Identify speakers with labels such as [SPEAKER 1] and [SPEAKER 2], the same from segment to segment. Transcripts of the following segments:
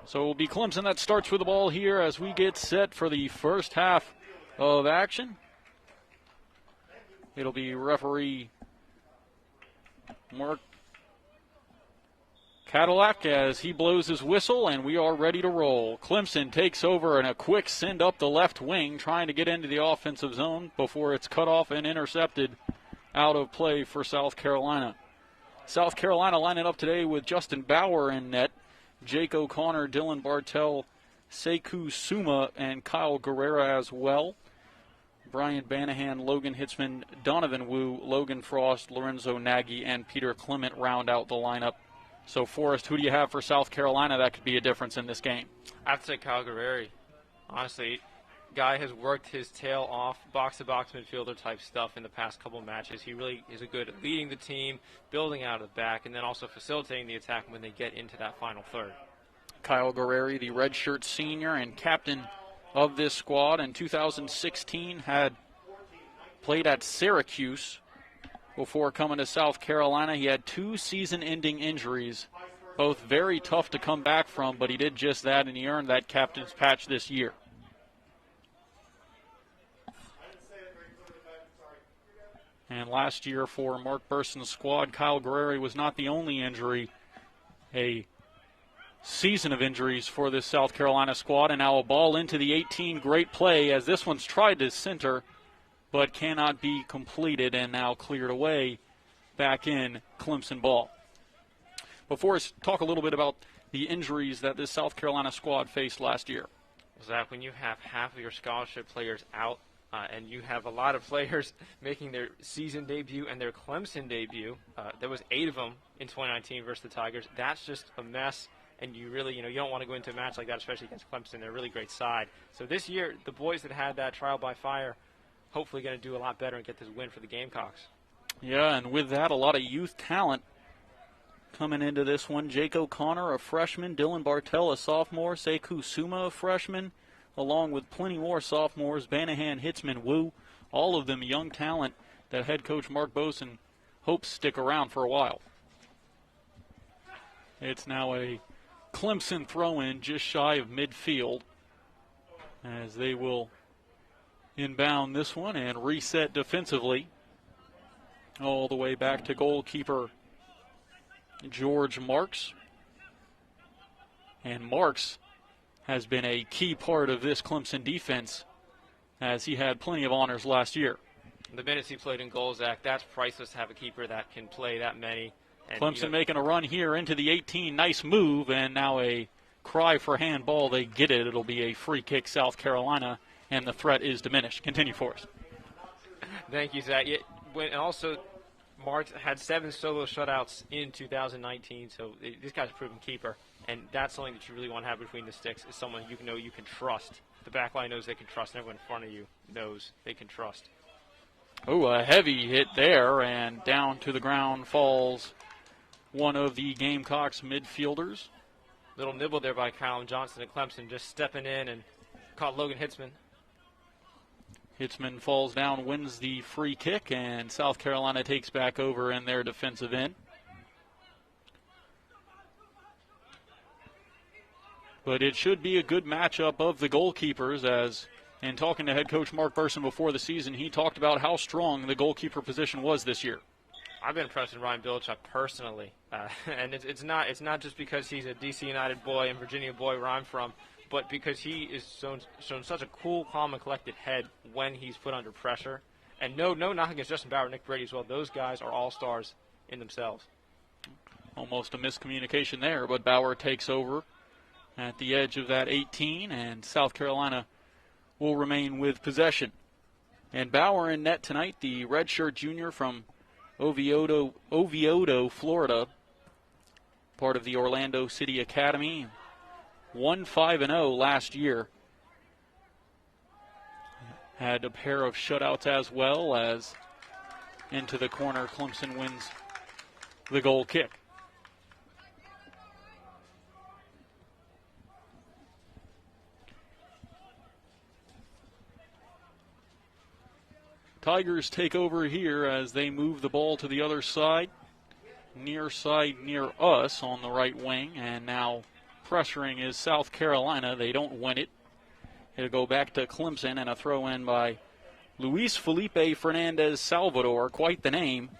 [SPEAKER 1] So it will be Clemson that starts with the ball here as we get set for the first half of action. It'll be referee Mark Cadillac as he blows his whistle, and we are ready to roll. Clemson takes over in a quick send up the left wing, trying to get into the offensive zone before it's cut off and intercepted out of play for South Carolina. South Carolina lining up today with Justin Bauer in net, Jake O'Connor, Dylan Bartell, Sekou Suma, and Kyle Guerrera as well. Brian Banahan, Logan Hitzman, Donovan Wu, Logan Frost, Lorenzo Nagy, and Peter Clement round out the lineup. So, Forrest, who do you have for South Carolina that could be a difference in this game?
[SPEAKER 2] I have to say Kyle Guerrera. Honestly, guy has worked his tail off, box-to-box midfielder type stuff in the past couple of matches. He really is good at leading the team, building out of the back, and then also facilitating the attack when they get into that final third.
[SPEAKER 1] Kyle Guerrera, the redshirt senior and captain of this squad in 2016, had played at Syracuse before coming to South Carolina. He had 2 season-ending injuries, both very tough to come back from, but he did just that, and he earned that captain's patch this year. And last year for Mark Burson's squad, Kyle Guerrera was not the only injury. A season of injuries for this South Carolina squad, and now a ball into the 18. Great play as this one's tried to center, but cannot be completed, and now cleared away back in Clemson ball. Before us talk a little bit about the injuries that this South Carolina squad faced last year.
[SPEAKER 2] Zach, when you have half of your scholarship players out, and you have a lot of players making their season debut and their Clemson debut, there was 8 of them in 2019 versus the Tigers. That's just a mess, and you really, you don't want to go into a match like that, especially against Clemson. They're a really great side. So this year, the boys that had that trial by fire, hopefully going to do a lot better and get this win for the Gamecocks.
[SPEAKER 1] Yeah, and with that, a lot of youth talent coming into this one. Jake O'Connor, a freshman, Dylan Bartell, a sophomore, Sekou Suma, a freshman, along with plenty more sophomores, Banahan, Hitzman, Wu, all of them young talent that head coach Mark Boson hopes stick around for a while. It's now a Clemson throw-in just shy of midfield as they will inbound this one and reset defensively all the way back to goalkeeper George Marks. And Marks has been a key part of this Clemson defense as he had plenty of honors last year.
[SPEAKER 2] The minutes he played in goal, Zach, that's priceless to have a keeper that can play that many. And
[SPEAKER 1] Clemson making a run here into the 18. Nice move, and now a cry for handball. They get it. It'll be a free kick, South Carolina, and the threat is diminished. Continue for us.
[SPEAKER 2] Thank you, Zach. And also, Marks had 7 solo shutouts in 2019, so this guy's a proven keeper. And that's something that you really want to have between the sticks, is someone you know you can trust. The back line knows they can trust, and everyone in front of you knows they can trust.
[SPEAKER 1] Oh, a heavy hit there, and down to the ground falls one of the Gamecocks midfielders.
[SPEAKER 2] Little nibble there by Kylan Johnson at Clemson, just stepping in and caught Logan Hitzman.
[SPEAKER 1] Hitzman falls down, wins the free kick, and South Carolina takes back over in their defensive end. But it should be a good matchup of the goalkeepers, as in talking to head coach Mark Burson before the season, he talked about how strong the goalkeeper position was this year.
[SPEAKER 2] I've been impressed with Ryan Bilchuk personally, and it's not just because he's a D.C. United boy and Virginia boy where I'm from, but because he is shown such a cool, calm, and collected head when he's put under pressure. And no knock against Justin Bauer, Nick Brady as well. Those guys are all-stars in themselves.
[SPEAKER 1] Almost a miscommunication there, but Bauer takes over at the edge of that 18, and South Carolina will remain with possession. And Bauer in net tonight, the redshirt junior from Oviedo, Florida, part of the Orlando City Academy. 1-5-0 last year. Had a pair of shutouts as well, as into the corner, Clemson wins the goal kick. Tigers take over here as they move the ball to the other side. Near side near us on the right wing, and now pressuring is South Carolina. They don't win it. It'll go back to Clemson, and a throw in by Luis Felipe Fernandez Salvador, quite the name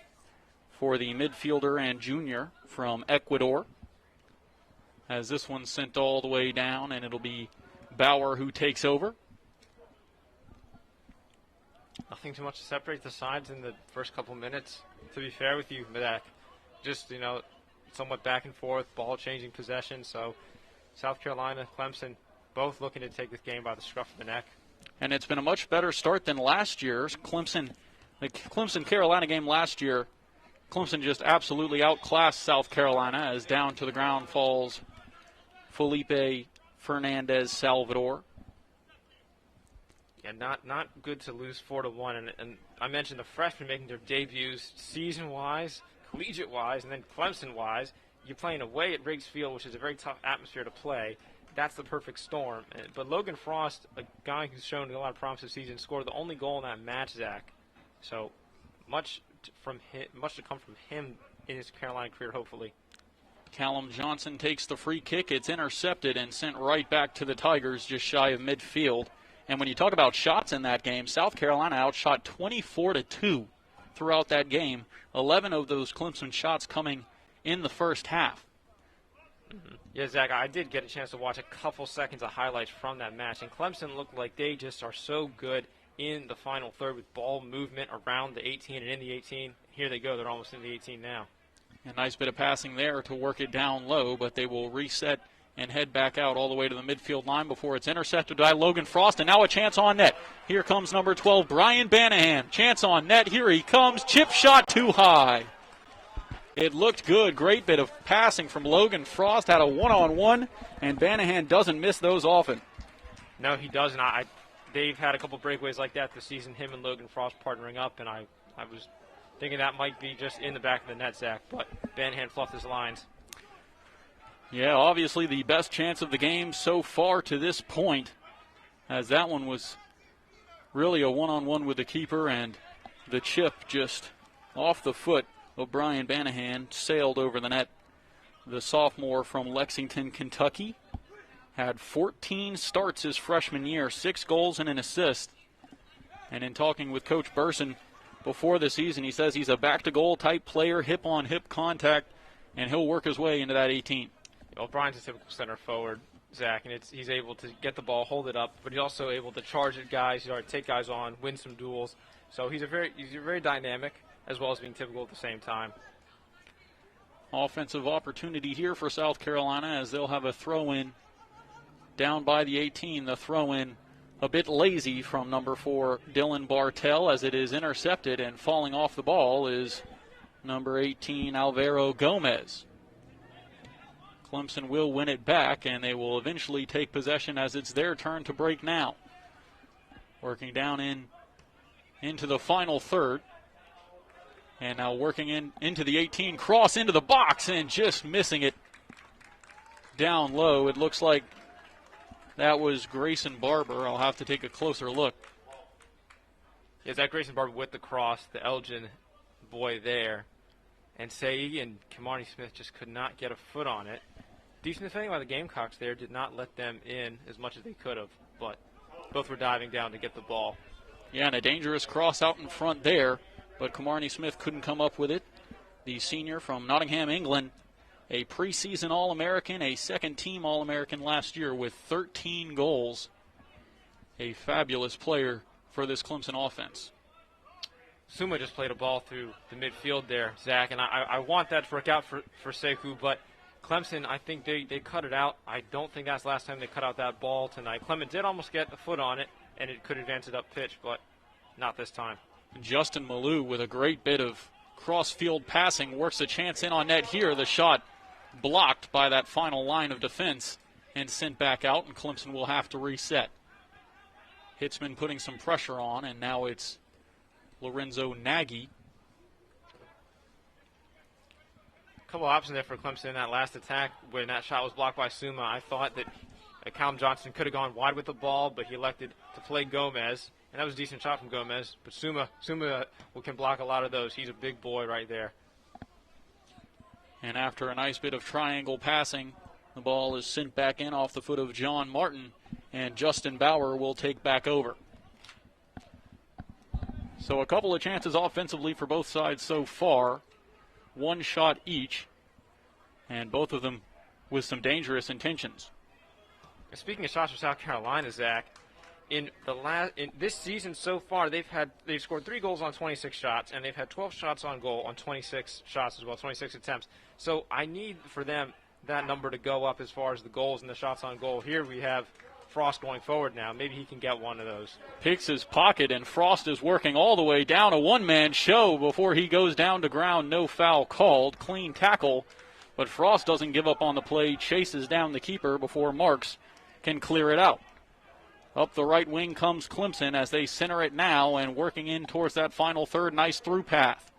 [SPEAKER 1] for the midfielder and junior from Ecuador. As this one's sent all the way down, and it'll be Bauer who takes over.
[SPEAKER 2] Nothing too much to separate the sides in the first couple minutes. To be fair with you, Medak, just, somewhat back and forth, ball changing possession. So South Carolina, Clemson, both looking to take this game by the scruff of the neck.
[SPEAKER 1] And it's been a much better start than last year's. The Clemson-Carolina game last year, Clemson just absolutely outclassed South Carolina as down to the ground falls Felipe Fernandez Salvador.
[SPEAKER 2] Yeah, not good to lose 4-1. And I mentioned the freshmen making their debuts season-wise, collegiate-wise, and then Clemson-wise. You're playing away at Riggs Field, which is a very tough atmosphere to play. That's the perfect storm. But Logan Frost, a guy who's shown a lot of promise this season, scored the only goal in that match, Zach. So much to come from him in his Carolina career, hopefully.
[SPEAKER 1] Callum Johnson takes the free kick. It's intercepted and sent right back to the Tigers just shy of midfield. And when you talk about shots in that game, South Carolina outshot 24-2 throughout that game. 11 of those Clemson shots coming in the first half.
[SPEAKER 2] Mm-hmm. Yeah, Zach, I did get a chance to watch a couple seconds of highlights from that match, and Clemson looked like they just are so good in the final third with ball movement around the 18 and in the 18. Here they go. They're almost in the 18 now.
[SPEAKER 1] A nice bit of passing there to work it down low, but they will reset and head back out all the way to the midfield line before it's intercepted by Logan Frost, and now a chance on net. Here comes number 12, Brian Banahan. Chance on net. Here he comes. Chip shot too high. It looked good. Great bit of passing from Logan Frost. Had a one-on-one, and Banahan doesn't miss those often.
[SPEAKER 2] No, he doesn't. They've had a couple breakaways like that this season, him and Logan Frost partnering up, and I was thinking that might be just in the back of the net, Zach, but Banahan fluffed his lines.
[SPEAKER 1] Yeah, obviously the best chance of the game so far to this point, as that one was really a one-on-one with the keeper, and the chip just off the foot of Brian Banahan sailed over the net. The sophomore from Lexington, Kentucky, had 14 starts his freshman year, 6 goals and an assist. And in talking with Coach Burson before the season, he says he's a back-to-goal type player, hip-on-hip contact, and he'll work his way into that 18.
[SPEAKER 2] Well, Brian's a typical center forward, Zach, and he's able to get the ball, hold it up, but he's also able to charge at guys, take guys on, win some duels. So he's very dynamic, as well as being typical at the same time.
[SPEAKER 1] Offensive opportunity here for South Carolina as they'll have a throw-in down by the 18. The throw-in a bit lazy from number 4, Dylan Bartell, as it is intercepted, and falling off the ball is number 18, Alvaro Gomez. Clemson will win it back, and they will eventually take possession as it's their turn to break now. Working down into the final third. And now working into the 18, cross into the box, and just missing it down low. It looks like that was Grayson Barber. I'll have to take a closer look.
[SPEAKER 2] Yeah, that Grayson Barber with the cross, the Elgin boy there. And Saigi and Kamari Smith just could not get a foot on it. Decent defending by the Gamecocks there did not let them in as much as they could have, but both were diving down to get the ball.
[SPEAKER 1] Yeah, and a dangerous cross out in front there, but Kamari Smith couldn't come up with it. The senior from Nottingham, England, a preseason All-American, a second-team All-American last year with 13 goals. A fabulous player for this Clemson offense.
[SPEAKER 2] Suma just played a ball through the midfield there, Zach, and I want that to work out for Sekou, but Clemson, I think they cut it out. I don't think that's the last time they cut out that ball tonight. Clement did almost get a foot on it, and it could advance it up pitch, but not this time.
[SPEAKER 1] Justin Malou with a great bit of cross-field passing works a chance in on net here. The shot blocked by that final line of defense and sent back out, and Clemson will have to reset. Hitzman putting some pressure on, and now it's Lorenzo Nagy.
[SPEAKER 2] A couple options there for Clemson in that last attack when that shot was blocked by Suma. I thought that Callum Johnson could have gone wide with the ball, but he elected to play Gomez, and that was a decent shot from Gomez. But Suma can block a lot of those. He's a big boy right there.
[SPEAKER 1] And after a nice bit of triangle passing The ball is sent back in off the foot of John Martin, and Justin Bauer will take back over. So a couple of chances offensively for both sides so far. One shot each, and both of them with some dangerous intentions.
[SPEAKER 2] Speaking of shots for South Carolina, Zach, in this season so far, they've scored 3 goals on 26 shots, and they've had 12 shots on goal on 26 shots as well, 26 attempts. So I need for them that number to go up as far as the goals and the shots on goal. Here we have Frost going forward now. Maybe he can get one of those.
[SPEAKER 1] Picks his pocket, and Frost is working all the way down. A one-man show before he goes down to ground. No foul called. Clean tackle. But Frost doesn't give up on the play. Chases down the keeper before Marks can clear it out. Up the right wing comes Clemson as they center it now and working in towards that final third. Nice through path.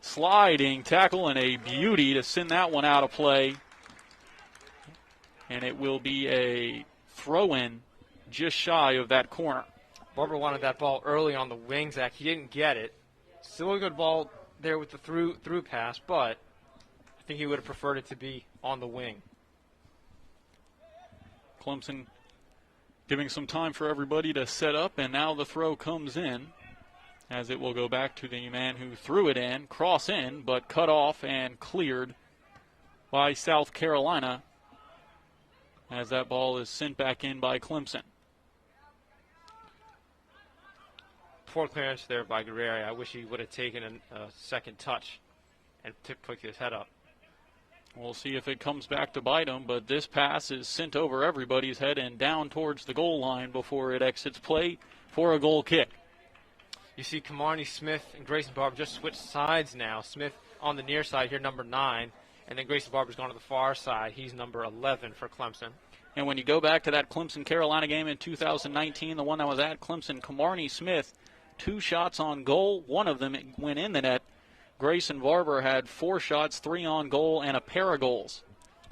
[SPEAKER 1] Sliding tackle and a beauty to send that one out of play. And it will be a throw-in just shy of that corner.
[SPEAKER 2] Barber wanted that ball early on the wing, Zach. He didn't get it. Still a good ball there with the through pass, but I think he would have preferred it to be on the wing.
[SPEAKER 1] Clemson giving some time for everybody to set up, and now the throw comes in as it will go back to the man who threw it in, cross in, but cut off and cleared by South Carolina as that ball is sent back in by Clemson.
[SPEAKER 2] Poor clearance there by Guerrero. I wish he would have taken a second touch and picked his head up.
[SPEAKER 1] We'll see if it comes back to bite him, but this pass is sent over everybody's head and down towards the goal line before it exits play for a goal kick.
[SPEAKER 2] You see Kamarni Smith and Grayson Barber just switched sides now. Smith on the near side here, number 9, and then Grayson Barber's gone to the far side. He's number 11 for Clemson.
[SPEAKER 1] And when you go back to that Clemson-Carolina game in 2019, the one that was at Clemson, Kamarni Smith, 2 shots on goal. One of them went in the net. Grayson Barber had 4 shots, 3 on goal, and a pair of goals.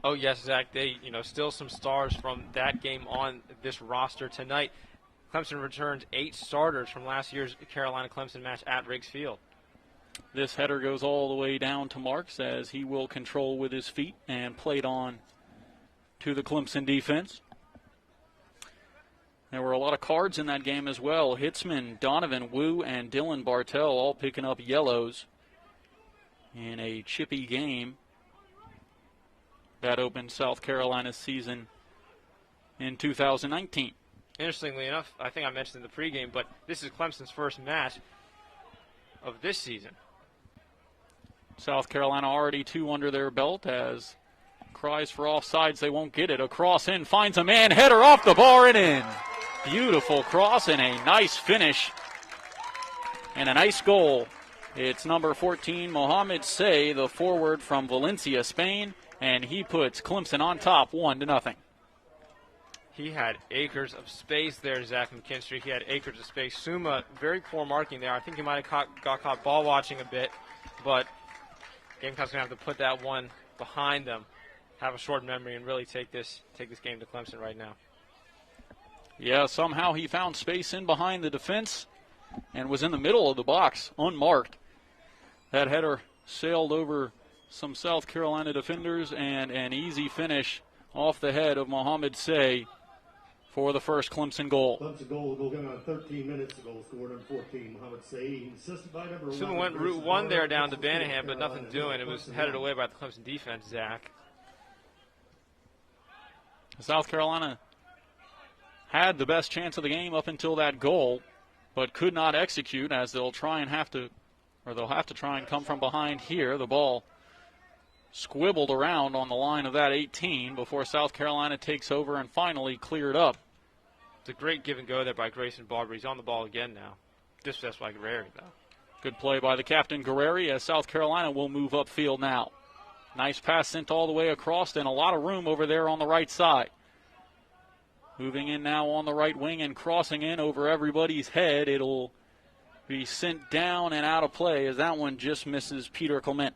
[SPEAKER 2] Oh, yes, Zach. They, still some stars from that game on this roster tonight. Clemson returns 8 starters from last year's Carolina-Clemson match at Riggs Field.
[SPEAKER 1] This header goes all the way down to Marks as he will control with his feet and play it on to the Clemson defense. There were a lot of cards in that game as well. Hitzman, Donovan, Wu, and Dylan Bartell all picking up yellows in a chippy game that opened South Carolina's season in 2019.
[SPEAKER 2] Interestingly enough, I think I mentioned in the pregame, but this is Clemson's first match of this season.
[SPEAKER 1] South Carolina already 2 under their belt as cries for offsides. They won't get it. A cross in, finds a man, header off the bar and in. Beautiful cross and a nice finish and a nice goal. It's number 14, Mohamed Say, the forward from Valencia, Spain, and he puts Clemson on top 1-0.
[SPEAKER 2] He had acres of space there, Zach McKinstry. He had acres of space. Suma, very poor marking there. I think he might have got caught ball watching a bit, but Gamecocks going to have to put that one behind them, have a short memory, and really take this game to Clemson right now.
[SPEAKER 1] Yeah, somehow he found space in behind the defense and was in the middle of the box, unmarked. That header sailed over some South Carolina defenders, and an easy finish off the head of Mohamed Say for the first Clemson goal.
[SPEAKER 3] Clemson goal will go down 13 minutes ago, scored on 14. Mohamed Say, assisted by number 1.
[SPEAKER 2] Suma went route 1 there down to Banahan, but nothing doing. It was headed away by the Clemson defense, Zach.
[SPEAKER 1] South Carolina had the best chance of the game up until that goal, but could not execute as they'll have to try and come from behind here. The ball squibbled around on the line of that 18 before South Carolina takes over and finally cleared up.
[SPEAKER 2] It's a great give and go there by Grayson Barber. He's on the ball again now. Dispossessed by Guerrero, though.
[SPEAKER 1] Good play by the captain, Guerrero, as South Carolina will move upfield now. Nice pass sent all the way across, and a lot of room over there on the right side. Moving in now on the right wing and crossing in over everybody's head. It'll be sent down and out of play as that one just misses Peter Clement.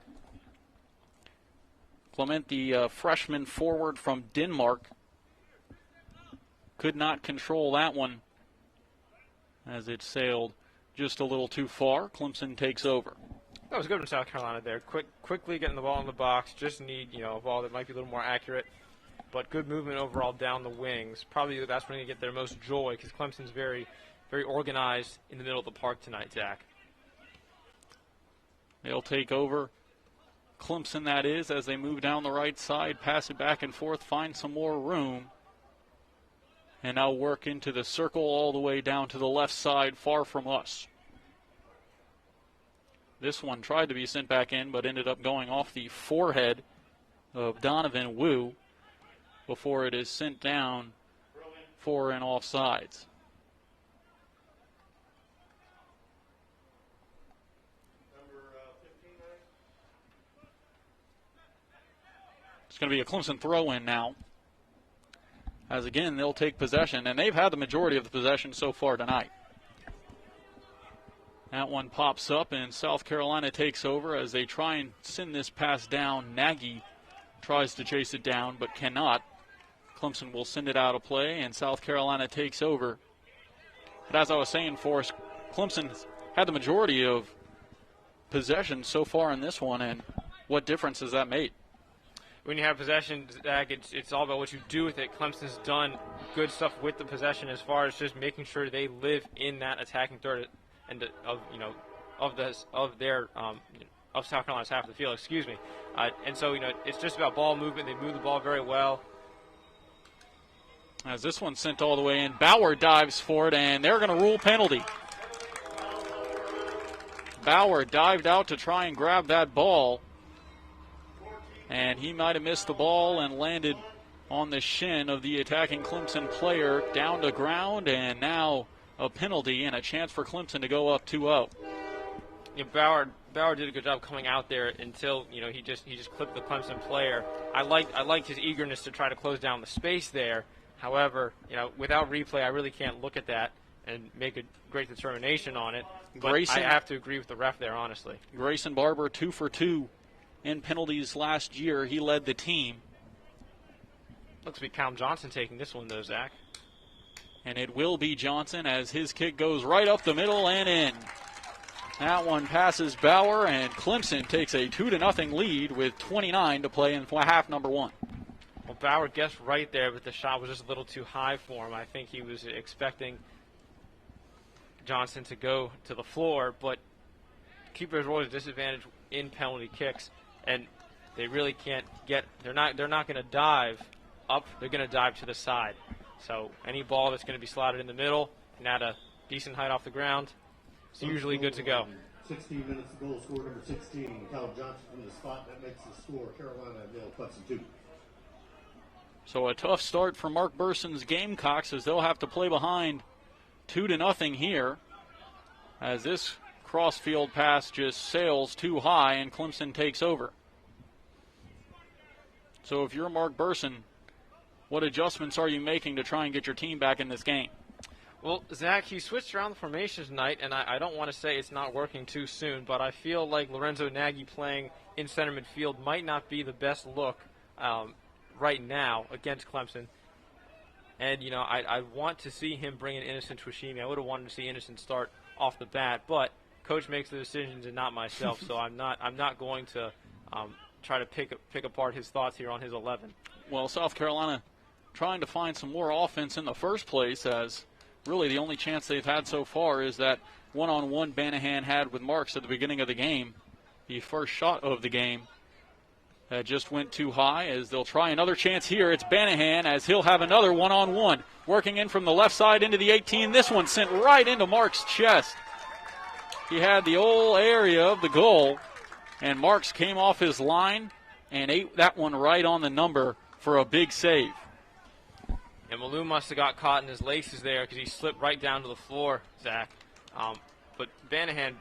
[SPEAKER 1] Clement, the freshman forward from Denmark, could not control that one as it sailed just a little too far. Clemson takes over.
[SPEAKER 2] That was good from South Carolina there. Quickly getting the ball in the box. Just need, a ball that might be a little more accurate. but good movement overall down the wings. Probably that's when you get their most joy because Clemson's very, very organized in the middle of the park tonight, Zach.
[SPEAKER 1] They'll take over. Clemson, that is, as they move down the right side, pass it back and forth, find some more room. And now work into the circle all the way down to the left side, far from us. This one tried to be sent back in, but ended up going off the forehead of Donovan Wu before it is sent down for an offsides. It's going to be a Clemson throw-in now. As again, they'll take possession, and they've had the majority of the possession so far tonight. That one pops up, and South Carolina takes over as they try and send this pass down. Nagy tries to chase it down, but cannot. Clemson will send it out of play, and South Carolina takes over. But as I was saying, Forrest, Clemson's had the majority of possession so far in this one, and what difference has that made?
[SPEAKER 2] When you have possession, Zach, it's all about what you do with it. Clemson's done good stuff with the possession as far as just making sure they live in that attacking third and of South Carolina's half of the field. Excuse me. And so it's just about ball movement. They move the ball very well.
[SPEAKER 1] As this one's sent all the way in, Bauer dives for it, and they're going to rule penalty. Bauer dived out to try and grab that ball, and he might have missed the ball and landed on the shin of the attacking Clemson player down to ground, and now a penalty and a chance for Clemson to go up 2-0.
[SPEAKER 2] Yeah, Bauer did a good job coming out there until he just clipped the Clemson player. I liked his eagerness to try to close down the space there. However, without replay, I really can't look at that and make a great determination on it. But I have to agree with the ref there, honestly.
[SPEAKER 1] Grayson Barber 2 for 2 in penalties last year. He led the team.
[SPEAKER 2] Looks to be Callum Johnson taking this one, though, Zach.
[SPEAKER 1] And it will be Johnson as his kick goes right up the middle and in. That one passes Bauer, and Clemson takes a 2-0 lead with 29 to play in half number one.
[SPEAKER 2] Well, Bauer guessed right there, but the shot was just a little too high for him. I think he was expecting Johnson to go to the floor, but keepers are always a disadvantage in penalty kicks, and they really can't get. They're not going to dive up. They're going to dive to the side. So any ball that's going to be slotted in the middle and at a decent height off the ground, it's usually good to go.
[SPEAKER 3] 16 minutes ago, score number 16, Callum Johnson from the spot. That makes the score Carolina 0, Clemson 2.
[SPEAKER 1] So a tough start for Mark Burson's Gamecocks as they'll have to play behind 2-0 here as this cross-field pass just sails too high and Clemson takes over. So if you're Mark Burson, what adjustments are you making to try and get your team back in this game?
[SPEAKER 2] Well, Zach, he switched around the formation tonight, and I don't want to say it's not working too soon, but I feel like Lorenzo Nagy playing in center midfield might not be the best look right now against Clemson. And, I want to see him bring in Innocent Twishimi. I would have wanted to see Innocent start off the bat, but Coach makes the decisions and not myself, so I'm not going to try to pick apart his thoughts here on his 11.
[SPEAKER 1] Well, South Carolina trying to find some more offense in the first place, as really the only chance they've had so far is that one-on-one Banahan had with Marks at the beginning of the game. The first shot of the game that just went too high, as they'll try another chance here. It's Banahan as he'll have another one-on-one. Working in from the left side into the 18. This one sent right into Marks' chest. He had the whole area of the goal, and Marks came off his line and ate that one right on the number for a big save.
[SPEAKER 2] And Malou must have got caught in his laces there because he slipped right down to the floor, Zach. But Banahan,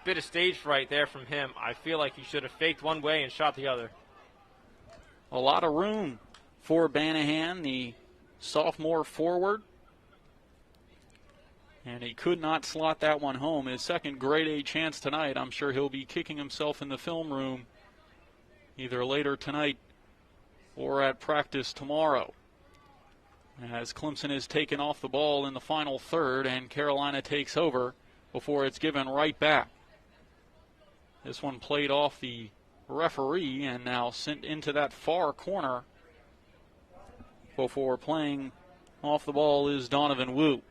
[SPEAKER 2] bit of stage fright there from him. I feel like he should have faked one way and shot the other.
[SPEAKER 1] A lot of room for Banahan, the sophomore forward. And he could not slot that one home. His second grade A chance tonight. I'm sure he'll be kicking himself in the film room either later tonight or at practice tomorrow, as Clemson is taken off the ball in the final third and Carolina takes over before it's given right back. This one played off the referee and now sent into that far corner before playing off the ball is Donovan Wu.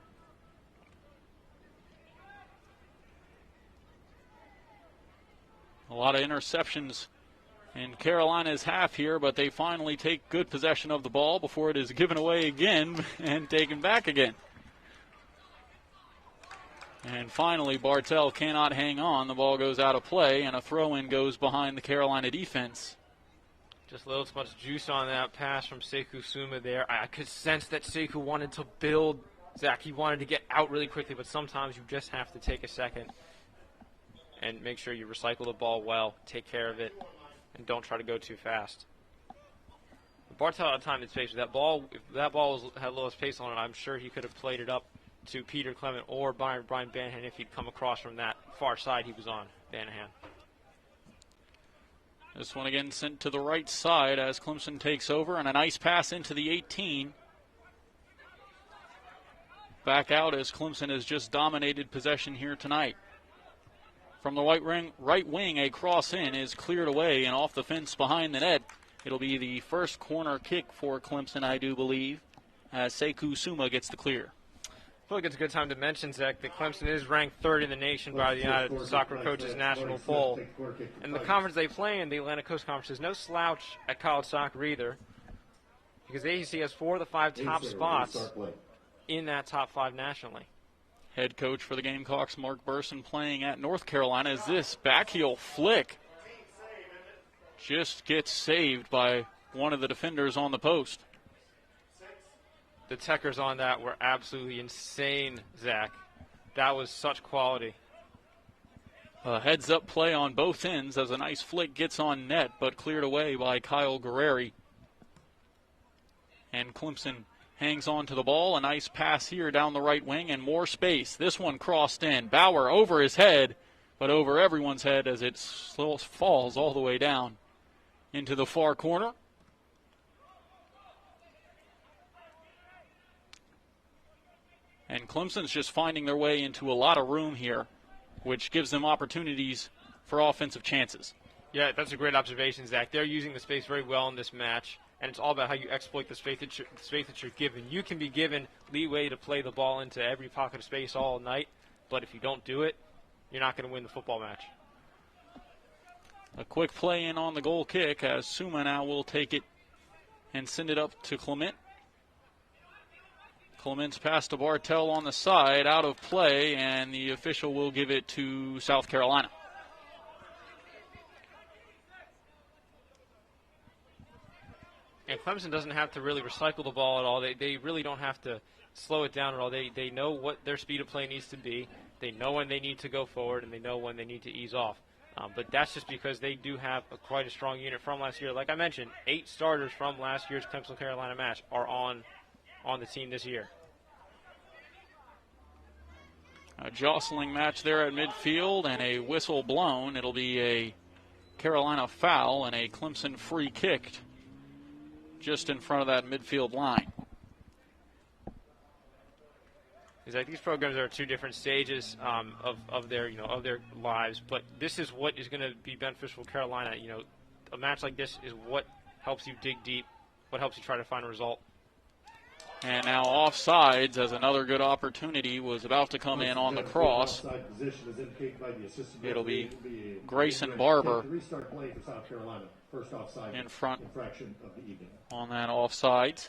[SPEAKER 1] A lot of interceptions in Carolina's half here, but they finally take good possession of the ball before it is given away again and taken back again. And finally, Bartell cannot hang on. The ball goes out of play, and a throw-in goes behind the Carolina defense.
[SPEAKER 2] Just a little too much juice on that pass from Sekou Suma there. I could sense that Sekou wanted to build. Zach, he wanted to get out really quickly, but sometimes you just have to take a second and make sure you recycle the ball well, take care of it, and don't try to go too fast. Bartell had time and space with that ball. If that ball had a little space on it, I'm sure he could have played it up to Peter Clement or Brian Banahan if he'd come across from that far side he was on, Banahan.
[SPEAKER 1] This one again sent to the right side as Clemson takes over, and a nice pass into the 18. Back out as Clemson has just dominated possession here tonight. From the right wing, a cross in is cleared away and off the fence behind the net. It'll be the first corner kick for Clemson, I do believe, as Sekou Suma gets the clear.
[SPEAKER 2] I feel like it's a good time to mention, Zach, that Clemson is ranked third in the nation by the United Soccer Coaches National Poll. And the conference they play in, the Atlantic Coast Conference, is no slouch at college soccer either, because the ACC has 4 of the 5 top spots in that top 5 nationally.
[SPEAKER 1] Head coach for the Gamecocks, Mark Burson, playing at North Carolina, as this backheel flick just gets saved by one of the defenders on the post.
[SPEAKER 2] The techers on that were absolutely insane, Zach. That was such quality.
[SPEAKER 1] A heads-up play on both ends as a nice flick gets on net, but cleared away by Kyle Guerreri. And Clemson hangs on to the ball. A nice pass here down the right wing and more space. This one crossed in. Bauer over his head, but over everyone's head as it falls all the way down into the far corner. And Clemson's just finding their way into a lot of room here, which gives them opportunities for offensive chances.
[SPEAKER 2] Yeah, that's a great observation, Zach. They're using the space very well in this match, and it's all about how you exploit the space that you're given. You can be given leeway to play the ball into every pocket of space all night, but if you don't do it, you're not going to win the football match.
[SPEAKER 1] A quick play in on the goal kick as Suma now will take it and send it up to Clement. Clement's pass to Bartell on the side, out of play, and the official will give it to South Carolina.
[SPEAKER 2] And Clemson doesn't have to really recycle the ball at all. They really don't have to slow it down at all. They know what their speed of play needs to be. They know when they need to go forward, and they know when they need to ease off. But that's just because they do have quite a strong unit from last year. Like I mentioned, 8 starters from last year's Clemson-Carolina match are on the team this year.
[SPEAKER 1] A jostling match there at midfield and a whistle blown. It'll be a Carolina foul and a Clemson free kick just in front of that midfield line.
[SPEAKER 2] Like these programs are at 2 different stages of their lives, but this is what is going to be beneficial for Carolina. A match like this is what helps you dig deep, what helps you try to find a result.
[SPEAKER 1] And now offsides, as another good opportunity was about to come in on the cross. It'll be Grayson Barber in front on that offsides.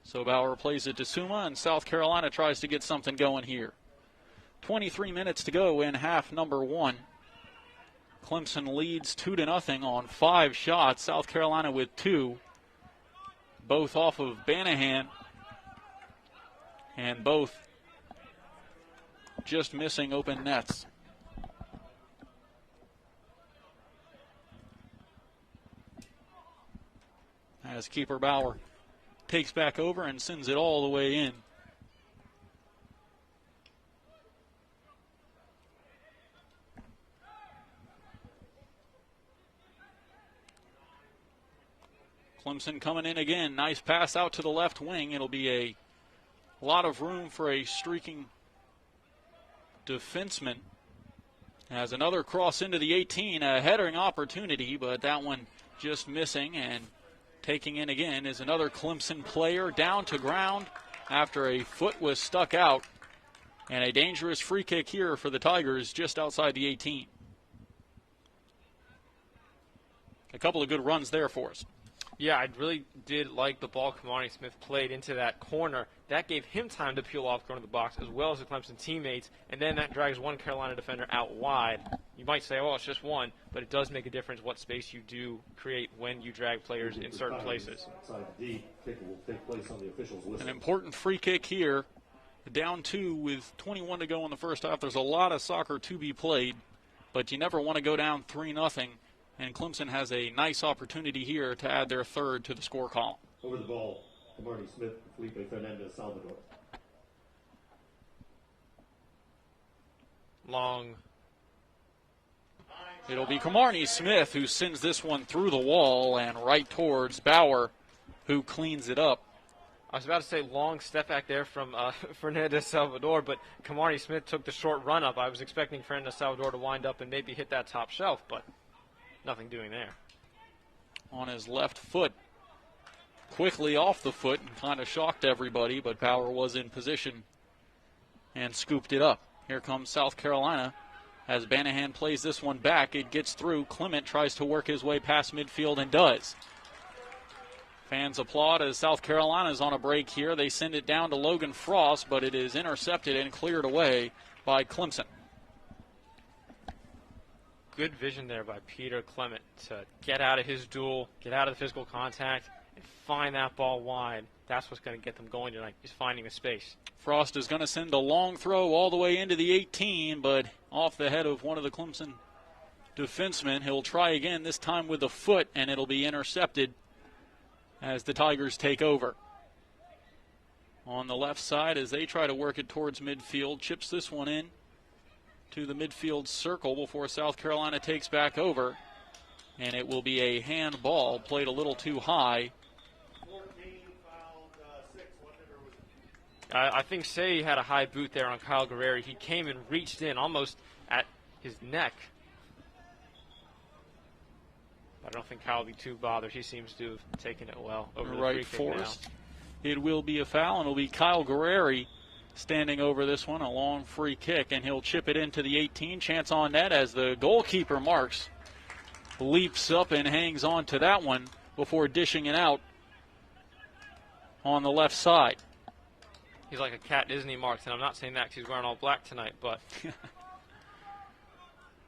[SPEAKER 1] So Bauer plays it to Suma, and South Carolina tries to get something going here. 23 minutes to go in half number 1. Clemson leads 2-0 on 5 shots. South Carolina with 2, both off of Banahan, and both just missing open nets. As keeper Bauer takes back over and sends it all the way in. Clemson coming in again. Nice pass out to the left wing. It'll be a lot of room for a streaking defenseman. As another cross into the 18, a headering opportunity, but that one just missing and Taking in again is another Clemson player down to ground after a foot was stuck out. And a dangerous free kick here for the Tigers just outside the 18. A couple of good runs there for us.
[SPEAKER 2] Yeah, I really did like the ball Kamani Smith played into that corner. That gave him time to peel off going to the box as well as the Clemson teammates, and then that drags one Carolina defender out wide. You might say, oh, it's just one, but it does make a difference what space you do create when you drag players in certain places.
[SPEAKER 1] An important free kick here. Down 2 with 21 to go in the first half. There's a lot of soccer to be played, but you never want to go down 3-0. And Clemson has a nice opportunity here to add their third to the score column.
[SPEAKER 3] Over the ball, Marty Smith, Felipe Fernandez, Salvador.
[SPEAKER 2] Long.
[SPEAKER 1] It'll be Kamani Smith who sends this one through the wall and right towards Bauer, who cleans it up.
[SPEAKER 2] I was about to say long step back there from Fernandez Salvador, but Kamani Smith took the short run up. I was expecting Fernandez Salvador to wind up and maybe hit that top shelf, but nothing doing there.
[SPEAKER 1] On his left foot, quickly off the foot, and kind of shocked everybody, but Bauer was in position and scooped it up. Here comes South Carolina as Banahan plays this one back. It gets through. Clement tries to work his way past midfield and does. Fans applaud as South Carolina is on a break here. They send it down to Logan Frost, but it is intercepted and cleared away by Clemson.
[SPEAKER 2] Good vision there by Peter Clement to get out of his duel, get out of the physical contact, and find that ball wide. That's what's going to get them going tonight, is finding the space.
[SPEAKER 1] Frost is going to send a long throw all the way into the 18, but off the head of one of the Clemson defensemen. He'll try again, this time with the foot, and it'll be intercepted as the Tigers take over. On the left side, as they try to work it towards midfield, chips this one in to the midfield circle before South Carolina takes back over. And it will be a handball played a little too high.
[SPEAKER 2] I think Say had a high boot there on Kyle Guerreri. He came and reached in almost at his neck. I don't think Kyle will be too bothered. He seems to have taken it well over the
[SPEAKER 1] right
[SPEAKER 2] free kick
[SPEAKER 1] force. It will be a foul, and it'll be Kyle Guerreri standing over this one, a long free kick, and he'll chip it into the 18. Chance on net as the goalkeeper Marks leaps up and hangs on to that one before dishing it out on the left side.
[SPEAKER 2] He's like a cat, isn't he, Marks? And I'm not saying that because he's wearing all black tonight, but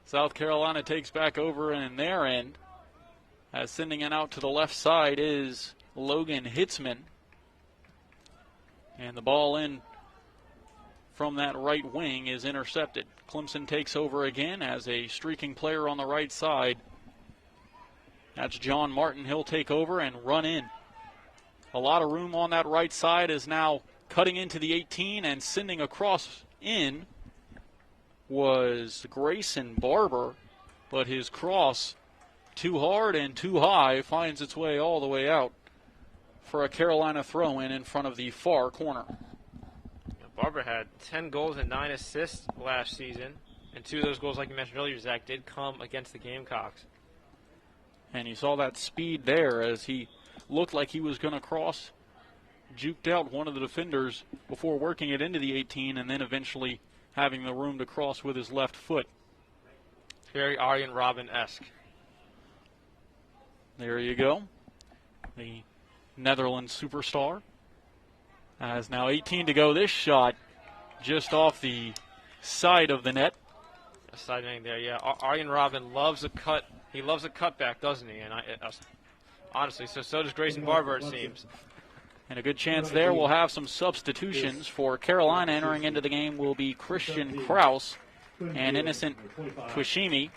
[SPEAKER 1] South Carolina takes back over in their end. As sending it out to the left side is Logan Hitzman. And the ball in from that right wing is intercepted. Clemson takes over again as a streaking player on the right side. That's John Martin. He'll take over and run in. A lot of room on that right side is now cutting into the 18 and sending across in was Grayson Barber, but his cross too hard and too high finds its way all the way out for a Carolina throw-in in front of the far corner.
[SPEAKER 2] Barber had 10 goals and 9 assists last season, and 2 of those goals, like you mentioned earlier, Zach, did come against the Gamecocks.
[SPEAKER 1] And you saw that speed there as he looked like he was going to cross, juked out one of the defenders before working it into the 18 and then eventually having the room to cross with his left foot.
[SPEAKER 2] Very Arjen Robben-esque.
[SPEAKER 1] There you go. The Netherlands superstar has now 18 to go. This shot just off the side of the net.
[SPEAKER 2] A side name there, yeah. Arjen Robben loves a cut. He loves a cutback, doesn't he? And honestly, so does Grayson Barber, it seems.
[SPEAKER 1] And a good chance there. We'll have some substitutions for Carolina. Entering into the game will be Christian Kraus and Innocent Twishimi.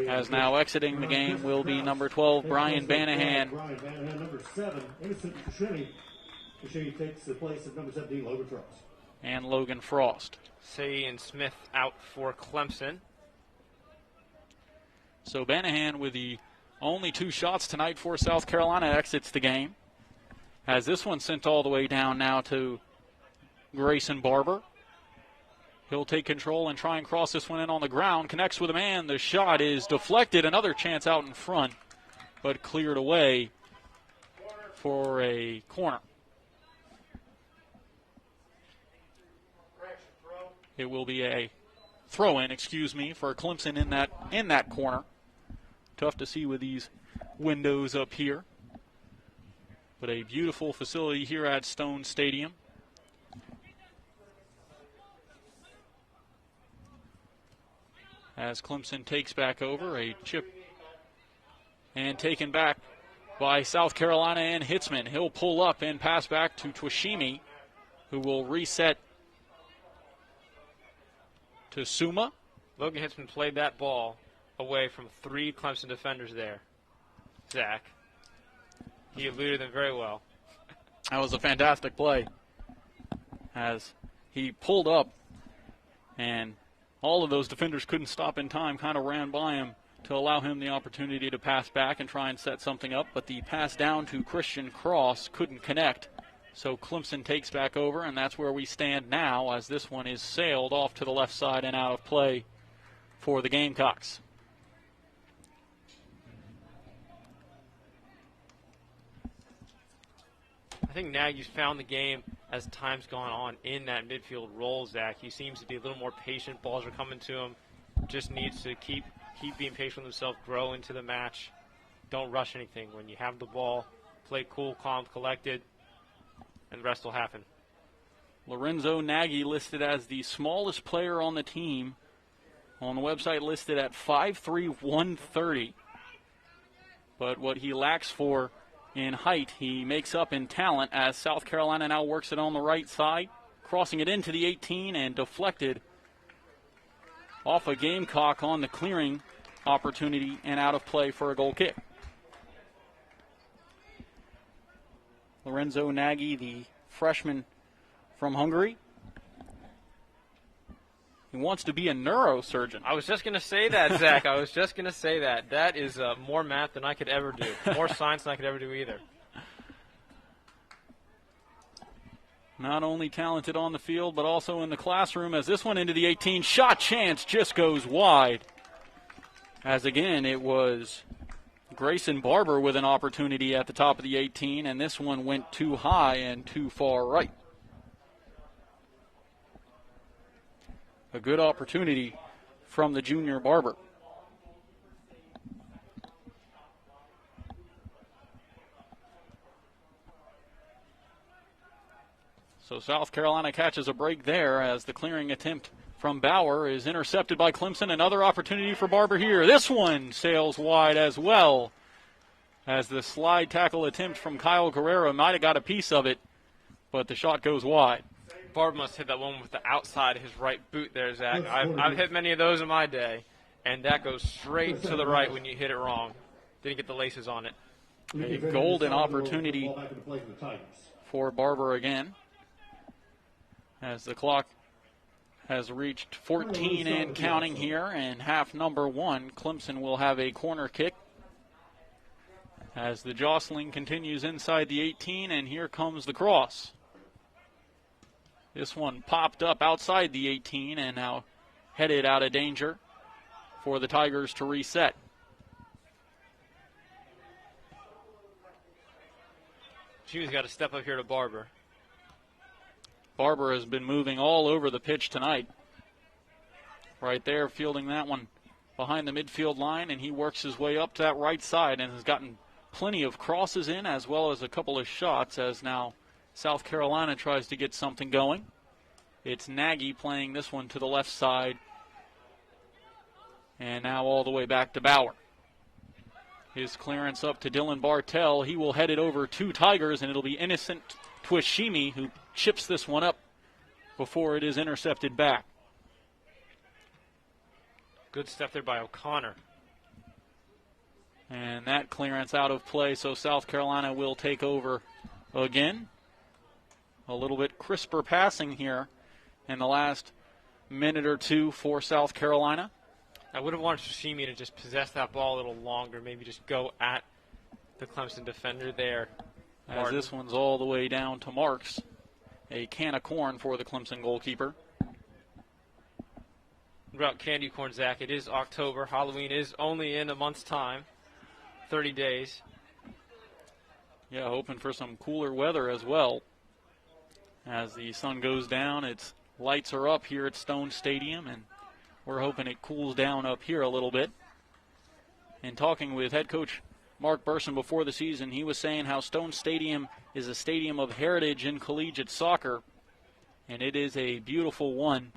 [SPEAKER 1] As now exiting the game will be number 12, Brian Banahan.
[SPEAKER 3] Brian Banahan, number 7, Innocent Twishimi. Twishimi takes the place of number 17, Logan Frost.
[SPEAKER 1] And Logan Frost.
[SPEAKER 2] Say and Smith out for Clemson.
[SPEAKER 1] So Banahan, with the only 2 shots tonight for South Carolina, exits the game. Has this one sent all the way down now to Grayson Barber. He'll take control and try and cross this one in on the ground. Connects with a man. The shot is deflected. Another chance out in front, but cleared away for a corner. It will be a throw-in, for Clemson in that corner. Tough to see with these windows up here, but a beautiful facility here at Stone Stadium. As Clemson takes back over, a chip and taken back by South Carolina and Hitzman. He'll pull up and pass back to Twashimi, who will reset to Suma.
[SPEAKER 2] Logan Hitzman played that ball away from 3 Clemson defenders there. Zach. He eluded them very well.
[SPEAKER 1] That was a fantastic play as he pulled up and all of those defenders couldn't stop in time, kind of ran by him to allow him the opportunity to pass back and try and set something up. But the pass down to Christian Cross couldn't connect. So Clemson takes back over, and that's where we stand now as this one is sailed off to the left side and out of play for the Gamecocks.
[SPEAKER 2] I think Nagy's found the game as time's gone on in that midfield role, Zach. He seems to be a little more patient. Balls are coming to him. Just needs to keep being patient with himself, grow into the match. Don't rush anything. When you have the ball, play cool, calm, collected, and the rest will happen.
[SPEAKER 1] Lorenzo Nagy listed as the smallest player on the team. On the website listed at 5'3", 130. But what he lacks for in height, he makes up in talent as South Carolina now works it on the right side, crossing it into the 18 and deflected off a Gamecock on the clearing opportunity and out of play for a goal kick. Lorenzo Nagy, the freshman from Hungary. He wants to be a neurosurgeon.
[SPEAKER 2] I was just going to say that, Zach. I was just going to say that. That is more math than I could ever do. More science than I could ever do either.
[SPEAKER 1] Not only talented on the field, but also in the classroom as this one into the 18. Shot chance just goes wide. As again, it was Grayson Barber with an opportunity at the top of the 18, and this one went too high and too far right. A good opportunity from the junior Barber. So South Carolina catches a break there as the clearing attempt from Bauer is intercepted by Clemson. Another opportunity for Barber here. This one sails wide as well as the slide tackle attempt from Kyle Guerrero might have got a piece of it, but the shot goes wide.
[SPEAKER 2] Barber must hit that one with the outside of his right boot there, Zach. I've hit many of those in my day, and that goes straight to the right when you hit it wrong. Didn't get the laces on it.
[SPEAKER 1] A golden opportunity for Barber again as the clock has reached 14 and counting here, and half number 1, Clemson will have a corner kick as the jostling continues inside the 18, and here comes the cross. This one popped up outside the 18 and now headed out of danger for the Tigers to reset.
[SPEAKER 2] Jimmy's got to step up here to Barber.
[SPEAKER 1] Barber has been moving all over the pitch tonight. Right there, fielding that one behind the midfield line, and he works his way up to that right side and has gotten plenty of crosses in as well as a couple of shots as now South Carolina tries to get something going. It's Nagy playing this one to the left side. And now all the way back to Bauer. His clearance up to Dylan Bartell. He will head it over to Tigers, and it'll be Innocent Twashimi who chips this one up before it is intercepted back.
[SPEAKER 2] Good step there by O'Connor.
[SPEAKER 1] And that clearance out of play, so South Carolina will take over again. A little bit crisper passing here in the last minute or two for South Carolina.
[SPEAKER 2] I would have wanted Shimi to just possess that ball a little longer, maybe just go at the Clemson defender there.
[SPEAKER 1] As this one's all the way down to Marks. A can of corn for the Clemson goalkeeper.
[SPEAKER 2] about candy corn, Zach. It is October. Halloween is only in a month's time, 30 days.
[SPEAKER 1] Yeah, hoping for some cooler weather as well. As the sun goes down, its lights are up here at Stone Stadium, and we're hoping it cools down up here a little bit. And talking with head coach Mark Burson before the season, he was saying how Stone Stadium is a stadium of heritage in collegiate soccer, and it is a beautiful one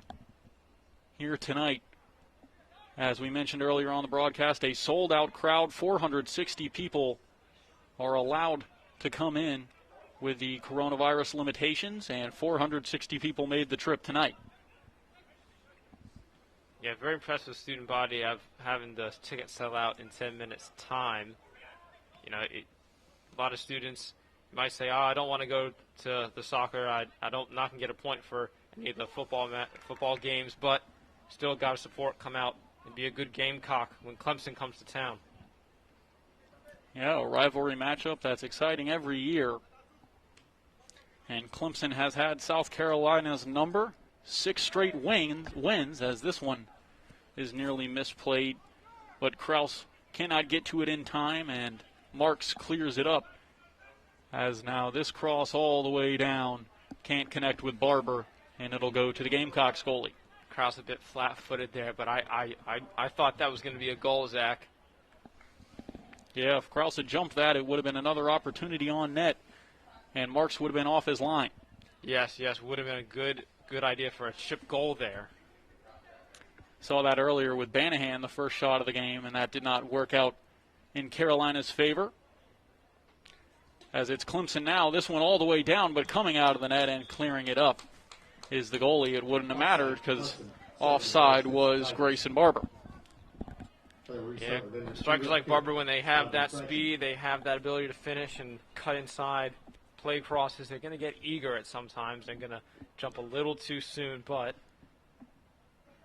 [SPEAKER 1] here tonight. As we mentioned earlier on the broadcast, a sold-out crowd, 460 people are allowed to come in with the coronavirus limitations, and 460 people made the trip tonight.
[SPEAKER 2] Yeah, very impressed with student body of having the tickets sell out in 10 minutes time. You know, a lot of students might say, I don't want to go to the soccer. I'm not going to get a point for any of the football games, but still got to support, come out, and be a good Gamecock when Clemson comes to town.
[SPEAKER 1] Yeah, a rivalry matchup that's exciting every year. And Clemson has had South Carolina's number, 6 straight wins, as this one is nearly misplayed. But Kraus cannot get to it in time, and Marks clears it up. As now this cross all the way down, can't connect with Barber, and it'll go to the Gamecocks goalie.
[SPEAKER 2] Kraus a bit flat-footed there, but I thought that was going to be a goal, Zach.
[SPEAKER 1] Yeah, if Kraus had jumped that, it would have been another opportunity on net, and Marks would have been off his line.
[SPEAKER 2] Yes, would have been a good idea for a chip goal there.
[SPEAKER 1] Saw that earlier with Banahan, the first shot of the game, and that did not work out in Carolina's favor. As it's Clemson now, this one all the way down, but coming out of the net and clearing it up is the goalie. It wouldn't have mattered because offside was Grayson Barber.
[SPEAKER 2] Yeah, strikers like Barber, when they have that speed, they have that ability to finish and cut inside, play crosses, they're going to get eager at sometimes. They're going to jump a little too soon, but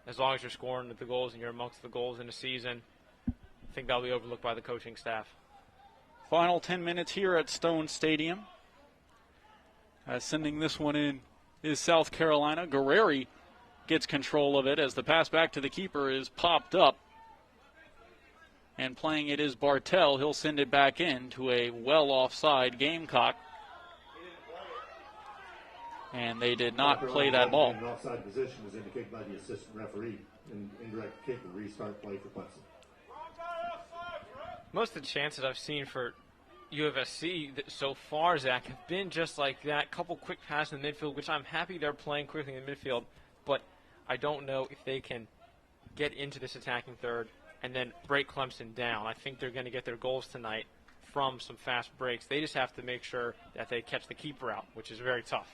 [SPEAKER 2] as long as you're scoring the goals and you're amongst the goals in the season, I think that'll be overlooked by the coaching staff.
[SPEAKER 1] Final 10 minutes here at Stone Stadium. Sending this one in is South Carolina. Guerreri gets control of it as the pass back to the keeper is popped up. And playing it is Bartell. He'll send it back in to a well offside Gamecock. And they did not play that ball.
[SPEAKER 3] An offside position is indicated by the assistant referee. An indirect kick will restart play for Clemson.
[SPEAKER 2] Most of the chances I've seen for UFSC so far, Zach, have been just like that. Couple quick passes in the midfield, which I'm happy they're playing quickly in the midfield. But I don't know if they can get into this attacking third and then break Clemson down. I think they're going to get their goals tonight from some fast breaks. They just have to make sure that they catch the keeper out, which is very tough.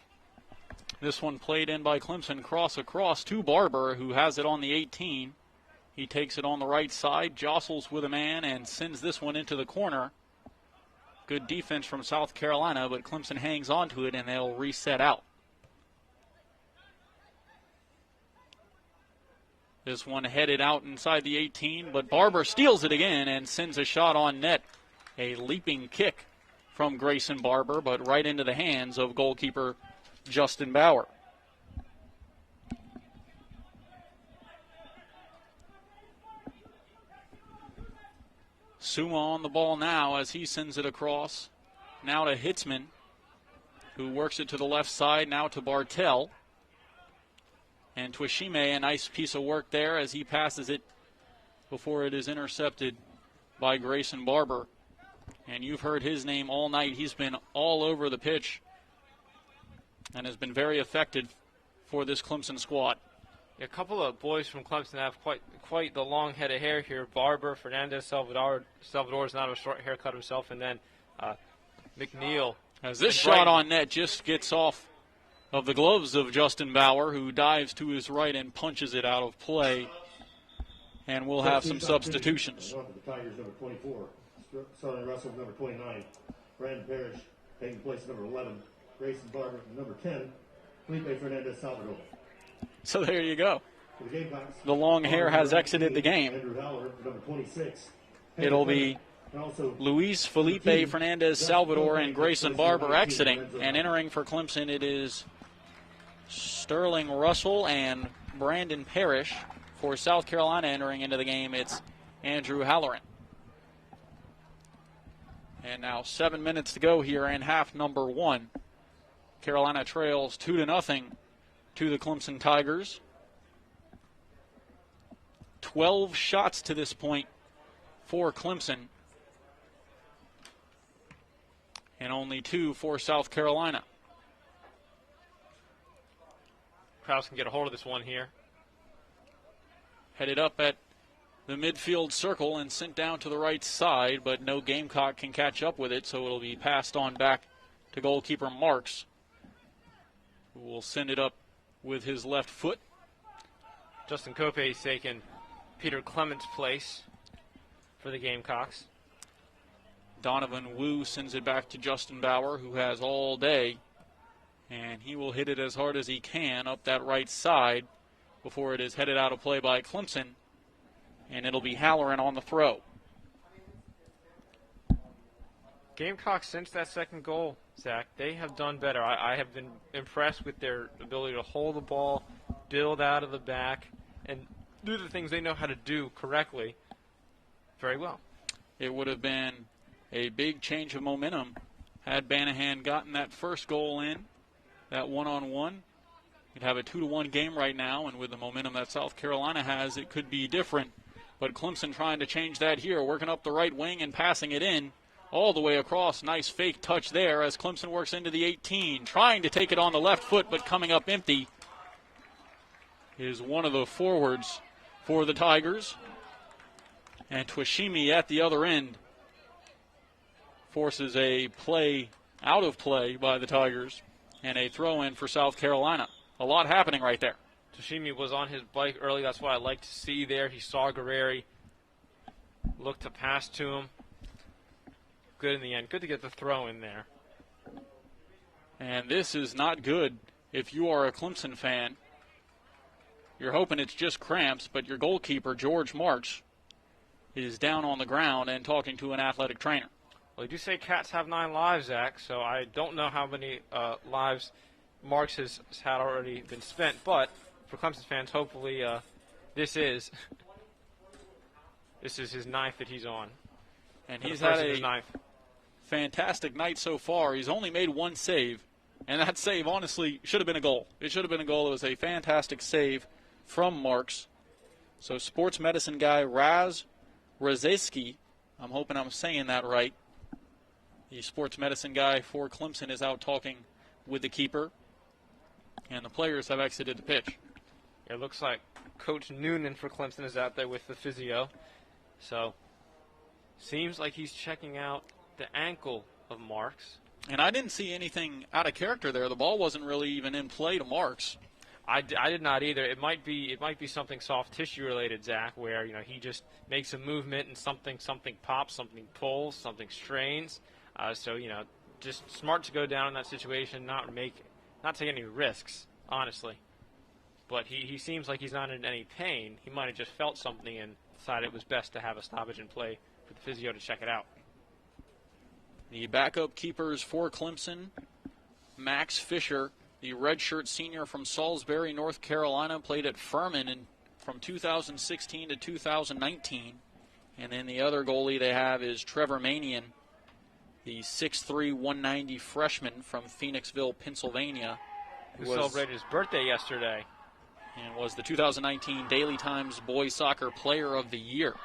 [SPEAKER 1] This one played in by Clemson, cross across to Barber, who has it on the 18. He takes it on the right side, jostles with a man, and sends this one into the corner. Good defense from South Carolina, but Clemson hangs on to it, and they'll reset out. This one headed out inside the 18, but Barber steals it again and sends a shot on net. A leaping kick from Grayson Barber, but right into the hands of goalkeeper Justin Bauer. Suma on the ball now as he sends it across. Now to Hitzman, who works it to the left side, now to Bartell. And Twishime, a nice piece of work there as he passes it before it is intercepted by Grayson Barber. And you've heard his name all night. He's been all over the pitch and has been very effective for this Clemson squad.
[SPEAKER 2] A couple of boys from Clemson have quite the long head of hair here. Barber, Fernandez, Salvador's not a short haircut himself, and then McNeil.
[SPEAKER 1] As this shot on net just gets off of the gloves of Justin Bauer, who dives to his right and punches it out of play. And we'll have some substitutions.
[SPEAKER 3] The Tigers, number 24. Starting Russell, number 29. Brandon Parrish, taking place at number 11. Grayson Barber, number 10. Felipe Fernandez Salvador.
[SPEAKER 1] So there you go.
[SPEAKER 3] For the Gamecocks,
[SPEAKER 1] The long hair has exited the game.
[SPEAKER 3] Andrew Howler, number 26.
[SPEAKER 1] It'll be Luis Felipe Fernandez Salvador and Grayson Barber exiting. And entering for Clemson, it is Sterling Russell and Brandon Parrish. For South Carolina entering into the game, it's Andrew Halloran. And now 7 minutes to go here in half number 1. Carolina trails 2-0 to the Clemson Tigers. 12 shots to this point for Clemson, and only 2 for South Carolina.
[SPEAKER 2] Krause can get a hold of this one here.
[SPEAKER 1] Headed up at the midfield circle and sent down to the right side, but no Gamecock can catch up with it, so it'll be passed on back to goalkeeper Marks, who will send it up with his left foot.
[SPEAKER 2] Justin Cope's taken Peter Clement's place for the Gamecocks.
[SPEAKER 1] Donovan Wu sends it back to Justin Bauer, who has all day, and he will hit it as hard as he can up that right side before it is headed out of play by Clemson, and it'll be Halloran on the throw.
[SPEAKER 2] Gamecocks, since that second goal, Zach, they have done better. I have been impressed with their ability to hold the ball, build out of the back, and do the things they know how to do correctly very well.
[SPEAKER 1] It would have been a big change of momentum had Banahan gotten that first goal in, that one-on-one. You'd have a 2-1 game right now, and with the momentum that South Carolina has, it could be different. But Clemson trying to change that here, working up the right wing and passing it in all the way across. Nice fake touch there as Clemson works into the 18, trying to take it on the left foot, but coming up empty is one of the forwards for the Tigers. And Twashimi at the other end forces a play out of play by the Tigers and a throw-in for South Carolina. A lot happening right there.
[SPEAKER 2] Toshimi was on his bike early. That's what I like to see there. He saw Guerreri, looked to pass to him. Good in the end. Good to get the throw in there.
[SPEAKER 1] And this is not good if you are a Clemson fan. You're hoping it's just cramps, but your goalkeeper, George Marks, is down on the ground and talking to an athletic trainer.
[SPEAKER 2] Well, they do say cats have 9 lives, Zach, so I don't know how many lives Marks has had already been spent, but for Clemson fans, hopefully this is his ninth that he's on.
[SPEAKER 1] And he's had a fantastic night so far. He's only made one save, and that save honestly should have been a goal. It should have been a goal. It was a fantastic save from Marks. So sports medicine guy Raz Razeski, I'm hoping I'm saying that right. The sports medicine guy for Clemson is out talking with the keeper, and the players have exited the pitch.
[SPEAKER 2] It looks like Coach Noonan for Clemson is out there with the physio. So, seems like he's checking out the ankle of Marks.
[SPEAKER 1] And I didn't see anything out of character there. The ball wasn't really even in play to Marks.
[SPEAKER 2] I did not either. It might be something soft tissue related, Zach, where he just makes a movement and something pops, something pulls, something strains. So just smart to go down in that situation, not take any risks, honestly. But he seems like he's not in any pain. He might have just felt something and decided it was best to have a stoppage in play for the physio to check it out.
[SPEAKER 1] The backup keepers for Clemson, Max Fisher, the redshirt senior from Salisbury, North Carolina, played at Furman from 2016 to 2019. And then the other goalie they have is Trevor Manion, the 6'3", 190 freshman from Phoenixville, Pennsylvania.
[SPEAKER 2] Who celebrated his birthday yesterday.
[SPEAKER 1] And was the 2019 Daily Times Boys Soccer Player of the Year.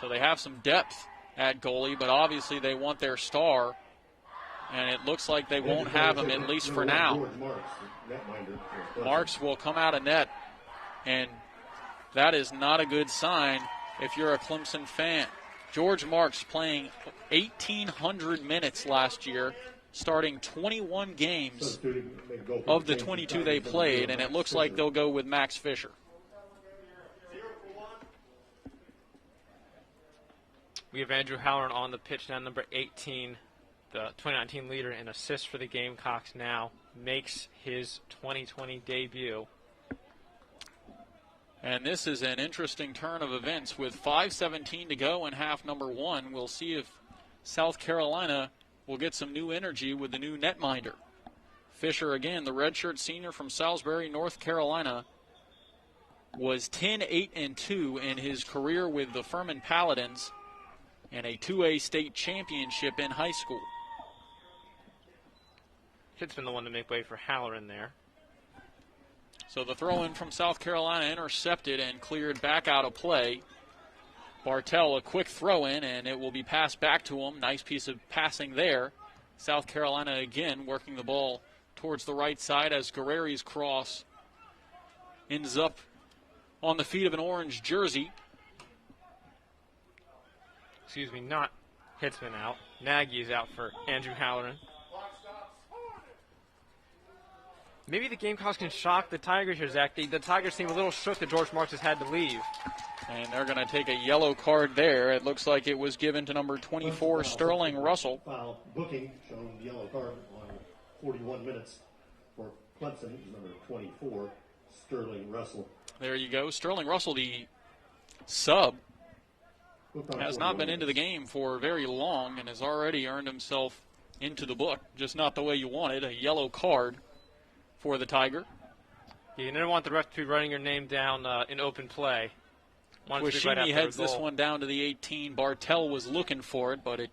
[SPEAKER 1] So they have some depth at goalie, but obviously they want their star, and it looks like they won't have him, at least for now. Marks will come out of net, and that is not a good sign if you're a Clemson fan. George Marks playing 1,800 minutes last year, starting 21 games of the 22 they played, and it looks like they'll go with Max Fisher.
[SPEAKER 2] We have Andrew Halloran on the pitch now, number 18, the 2019 leader in assists for the Gamecocks now, makes his 2020 debut.
[SPEAKER 1] And this is an interesting turn of events. With 5:17 to go in half number 1, we'll see if South Carolina will get some new energy with the new netminder. Fisher, again, the redshirt senior from Salisbury, North Carolina, was 10-8-2 in his career with the Furman Paladins and a 2A state championship in high school.
[SPEAKER 2] Kid's been the one to make way for Halloran there.
[SPEAKER 1] So the throw-in from South Carolina intercepted and cleared back out of play. Bartell, a quick throw-in, and it will be passed back to him. Nice piece of passing there. South Carolina again working the ball towards the right side as Guerreri's cross ends up on the feet of an orange jersey.
[SPEAKER 2] Excuse me, not Hitzman out. Nagy is out for Andrew Halloran. Maybe the Gamecocks can shock the Tigers here, Zach. The Tigers seem a little shook that George Marks has had to leave.
[SPEAKER 1] And they're going to take a yellow card there. It looks like it was given to number 24, Sterling Russell.
[SPEAKER 3] Foul booking, showing the yellow card on 41 minutes for Clemson, number 24, Sterling Russell.
[SPEAKER 1] There you go. Sterling Russell, the sub, has not been into the game for very long and has already earned himself into the book. Just not the way you wanted, a yellow card for the Tiger.
[SPEAKER 2] You never want the ref to be running your name down in open play.
[SPEAKER 1] Washimi heads this one down to the 18. Bartell was looking for it, but it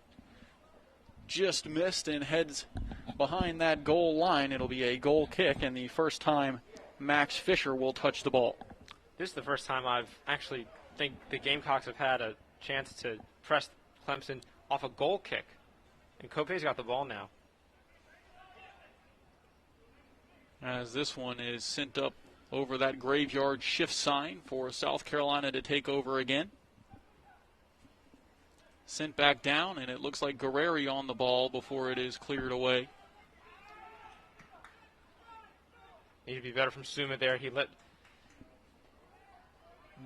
[SPEAKER 1] just missed and heads behind that goal line. It'll be a goal kick, and the first time Max Fisher will touch the ball.
[SPEAKER 2] This is the first time I've actually think the Gamecocks have had a chance to press Clemson off a goal kick. And Cope's got the ball now.
[SPEAKER 1] As this one is sent up over that graveyard shift sign for South Carolina to take over again. Sent back down, and it looks like Guerreri on the ball before it is cleared away.
[SPEAKER 2] Need to be better from Suma there. He let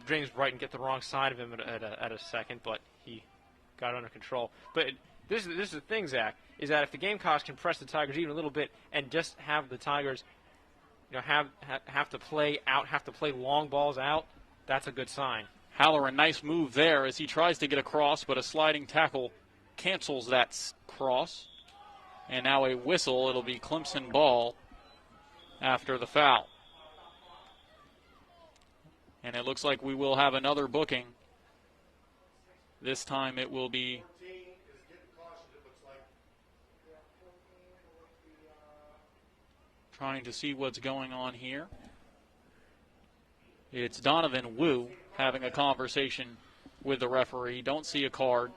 [SPEAKER 2] James Brighton get the wrong side of him at a second, but he got it under control. But this is the thing, Zach, is that if the Gamecocks can press the Tigers even a little bit and just have the Tigers have to play out, have to play long balls out, that's a good sign.
[SPEAKER 1] Halloran, nice move there as he tries to get across, but a sliding tackle cancels that cross. And now a whistle. It'll be Clemson ball after the foul. And it looks like we will have another booking. This time it will be trying to see what's going on here. It's Donovan Wu having a conversation with the referee. Don't see a card.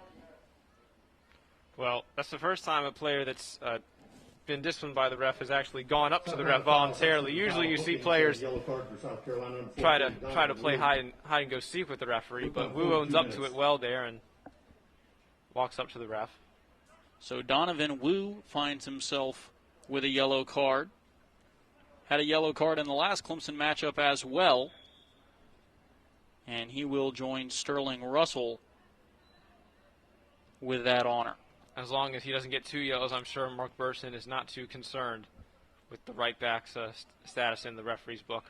[SPEAKER 2] Well, that's the first time a player that's been disciplined by the ref has actually gone up to the ref voluntarily. Usually you see players try to play hide and go seek with the referee, but Wu owns up to it well there and walks up to the ref.
[SPEAKER 1] So Donovan Wu finds himself with a yellow card. Had a yellow card in the last Clemson matchup as well. And he will join Sterling Russell with that honor.
[SPEAKER 2] As long as he doesn't get 2 yellows, I'm sure Mark Burson is not too concerned with the right back's status in the referee's book.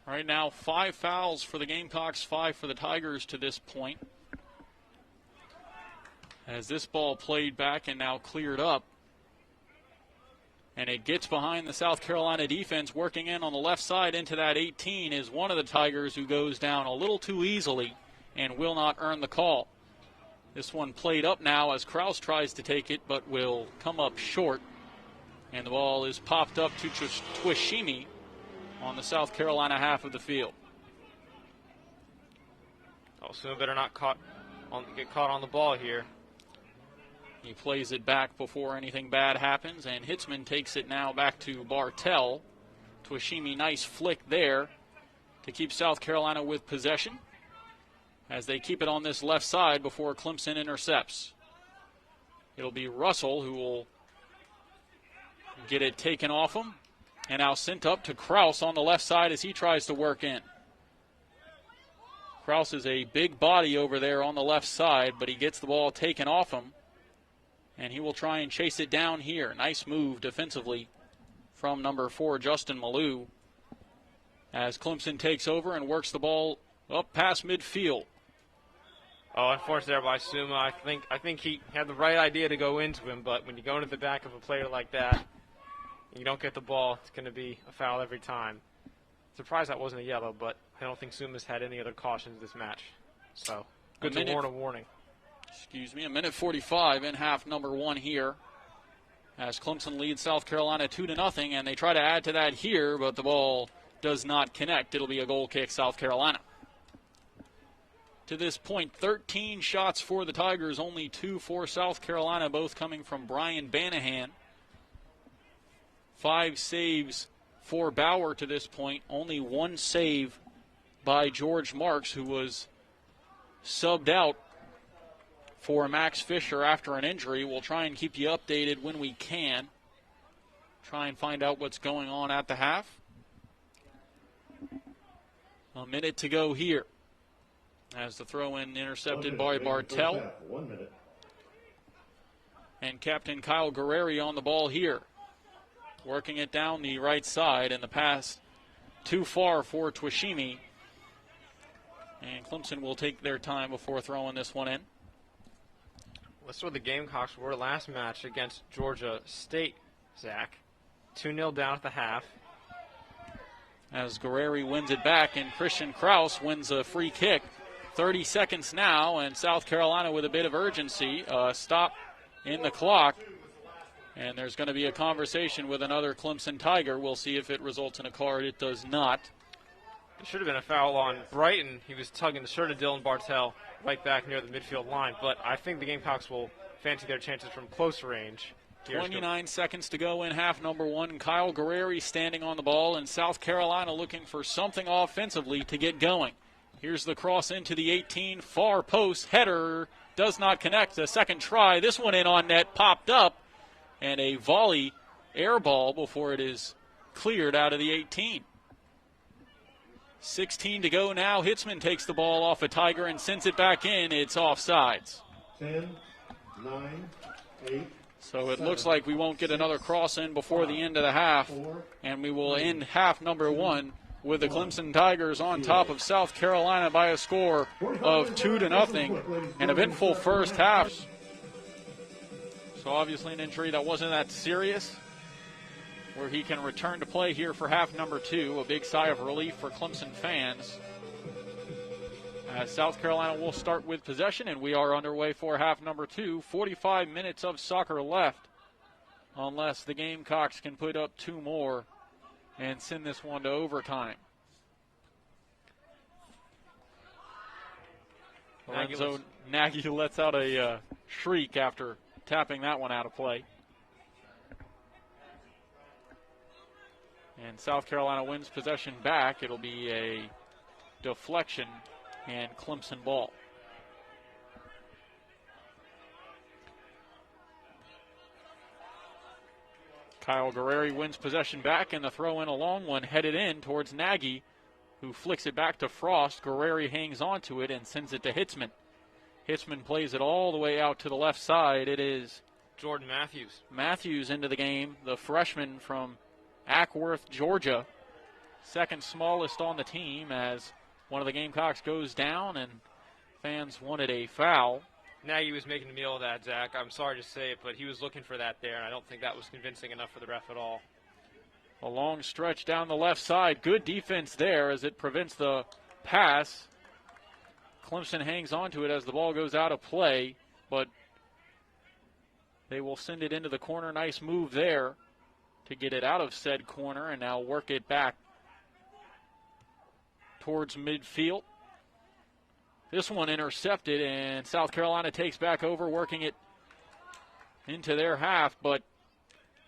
[SPEAKER 1] Right now, 5 fouls for the Gamecocks, 5 for the Tigers to this point. As this ball played back and now cleared up. And it gets behind the South Carolina defense, working in on the left side into that 18 is one of the Tigers who goes down a little too easily and will not earn the call. This one played up now as Kraus tries to take it, but will come up short. And the ball is popped up to Twishimi on the South Carolina half of the field.
[SPEAKER 2] Oh, Suma better not get caught on the ball here.
[SPEAKER 1] He plays it back before anything bad happens, and Hitzman takes it now back to Bartell. Twishimi, nice flick there to keep South Carolina with possession as they keep it on this left side before Clemson intercepts. It'll be Russell who will get it taken off him, and now sent up to Kraus on the left side as he tries to work in. Kraus is a big body over there on the left side, but he gets the ball taken off him. And he will try and chase it down here. Nice move defensively from number 4, Justin Malou, as Clemson takes over and works the ball up past midfield.
[SPEAKER 2] Oh, unfortunately there by Suma. I think he had the right idea to go into him, but when you go into the back of a player like that, and you don't get the ball, it's going to be a foul every time. Surprised that wasn't a yellow, but I don't think Sumas had any other cautions this match. So, good to warn a warning.
[SPEAKER 1] A minute 45 in half number 1 here, as Clemson leads South Carolina 2-0, and they try to add to that here, but the ball does not connect. It'll be a goal kick, South Carolina. To this point, 13 shots for the Tigers, only 2 for South Carolina, both coming from Brian Banahan. 5 saves for Bauer to this point, only 1 save by George Marks, who was subbed out for Max Fisher after an injury. We'll try and keep you updated when we can. Try and find out what's going on at the half. A minute to go here, as the throw-in intercepted by Bartell.
[SPEAKER 3] 1 minute.
[SPEAKER 1] And Captain Kyle Guerreri on the ball here, working it down the right side, and the pass too far for Twishimi. And Clemson will take their time before throwing this one in.
[SPEAKER 2] That's where the Gamecocks were last match against Georgia State, Zach. 2-0 down at the half.
[SPEAKER 1] As Guerreri wins it back, and Christian Kraus wins a free kick. 30 seconds now, and South Carolina with a bit of urgency. Stop in the clock. And there's going to be a conversation with another Clemson Tiger. We'll see if it results in a card. It does not.
[SPEAKER 2] It should have been a foul on Brighton. He was tugging the shirt of Dylan Bartell right back near the midfield line. But I think the Gamecocks will fancy their chances from close range.
[SPEAKER 1] 29 seconds to go in half number 1. Kyle Guerreri standing on the ball, and South Carolina looking for something offensively to get going. Here's the cross into the 18, far post, header, does not connect. A second try. This one in on net, popped up, and a volley air ball before it is cleared out of the 18. 16 to go now. Hitzman takes the ball off a Tiger and sends it back in. It's offsides.
[SPEAKER 3] 10, 9, 8.
[SPEAKER 1] So it looks like we won't get another cross in before the end of the half, and we will end half number 1 with the Clemson Tigers on top of South Carolina by a score of 2-0. An eventful first half. So obviously an injury that wasn't that serious, where he can return to play here for half number 2. A big sigh of relief for Clemson fans. South Carolina will start with possession, and we are underway for half number 2. 45 minutes of soccer left, unless the Gamecocks can put up 2 more and send this one to overtime. Lorenzo Nagy lets out a shriek after tapping that one out of play. And South Carolina wins possession back. It'll be a deflection and Clemson ball. Kyle Guerreri wins possession back, and the throw in a long one headed in towards Nagy, who flicks it back to Frost. Guerreri hangs onto it and sends it to Hitzman. Hitzman plays it all the way out to the left side. It is
[SPEAKER 2] Jordan Matthews.
[SPEAKER 1] Matthews into the game, the freshman from Ackworth, Georgia. Second smallest on the team, as one of the Gamecocks goes down, and fans wanted a foul.
[SPEAKER 2] Nagy was making a meal of that, Zach. I'm sorry to say it, but he was looking for that there, and I don't think that was convincing enough for the ref at all.
[SPEAKER 1] A long stretch down the left side. Good defense there as it prevents the pass. Clemson hangs on to it as the ball goes out of play, but they will send it into the corner. Nice move there to get it out of said corner and now work it back towards midfield. This one intercepted, and South Carolina takes back over, working it into their half, but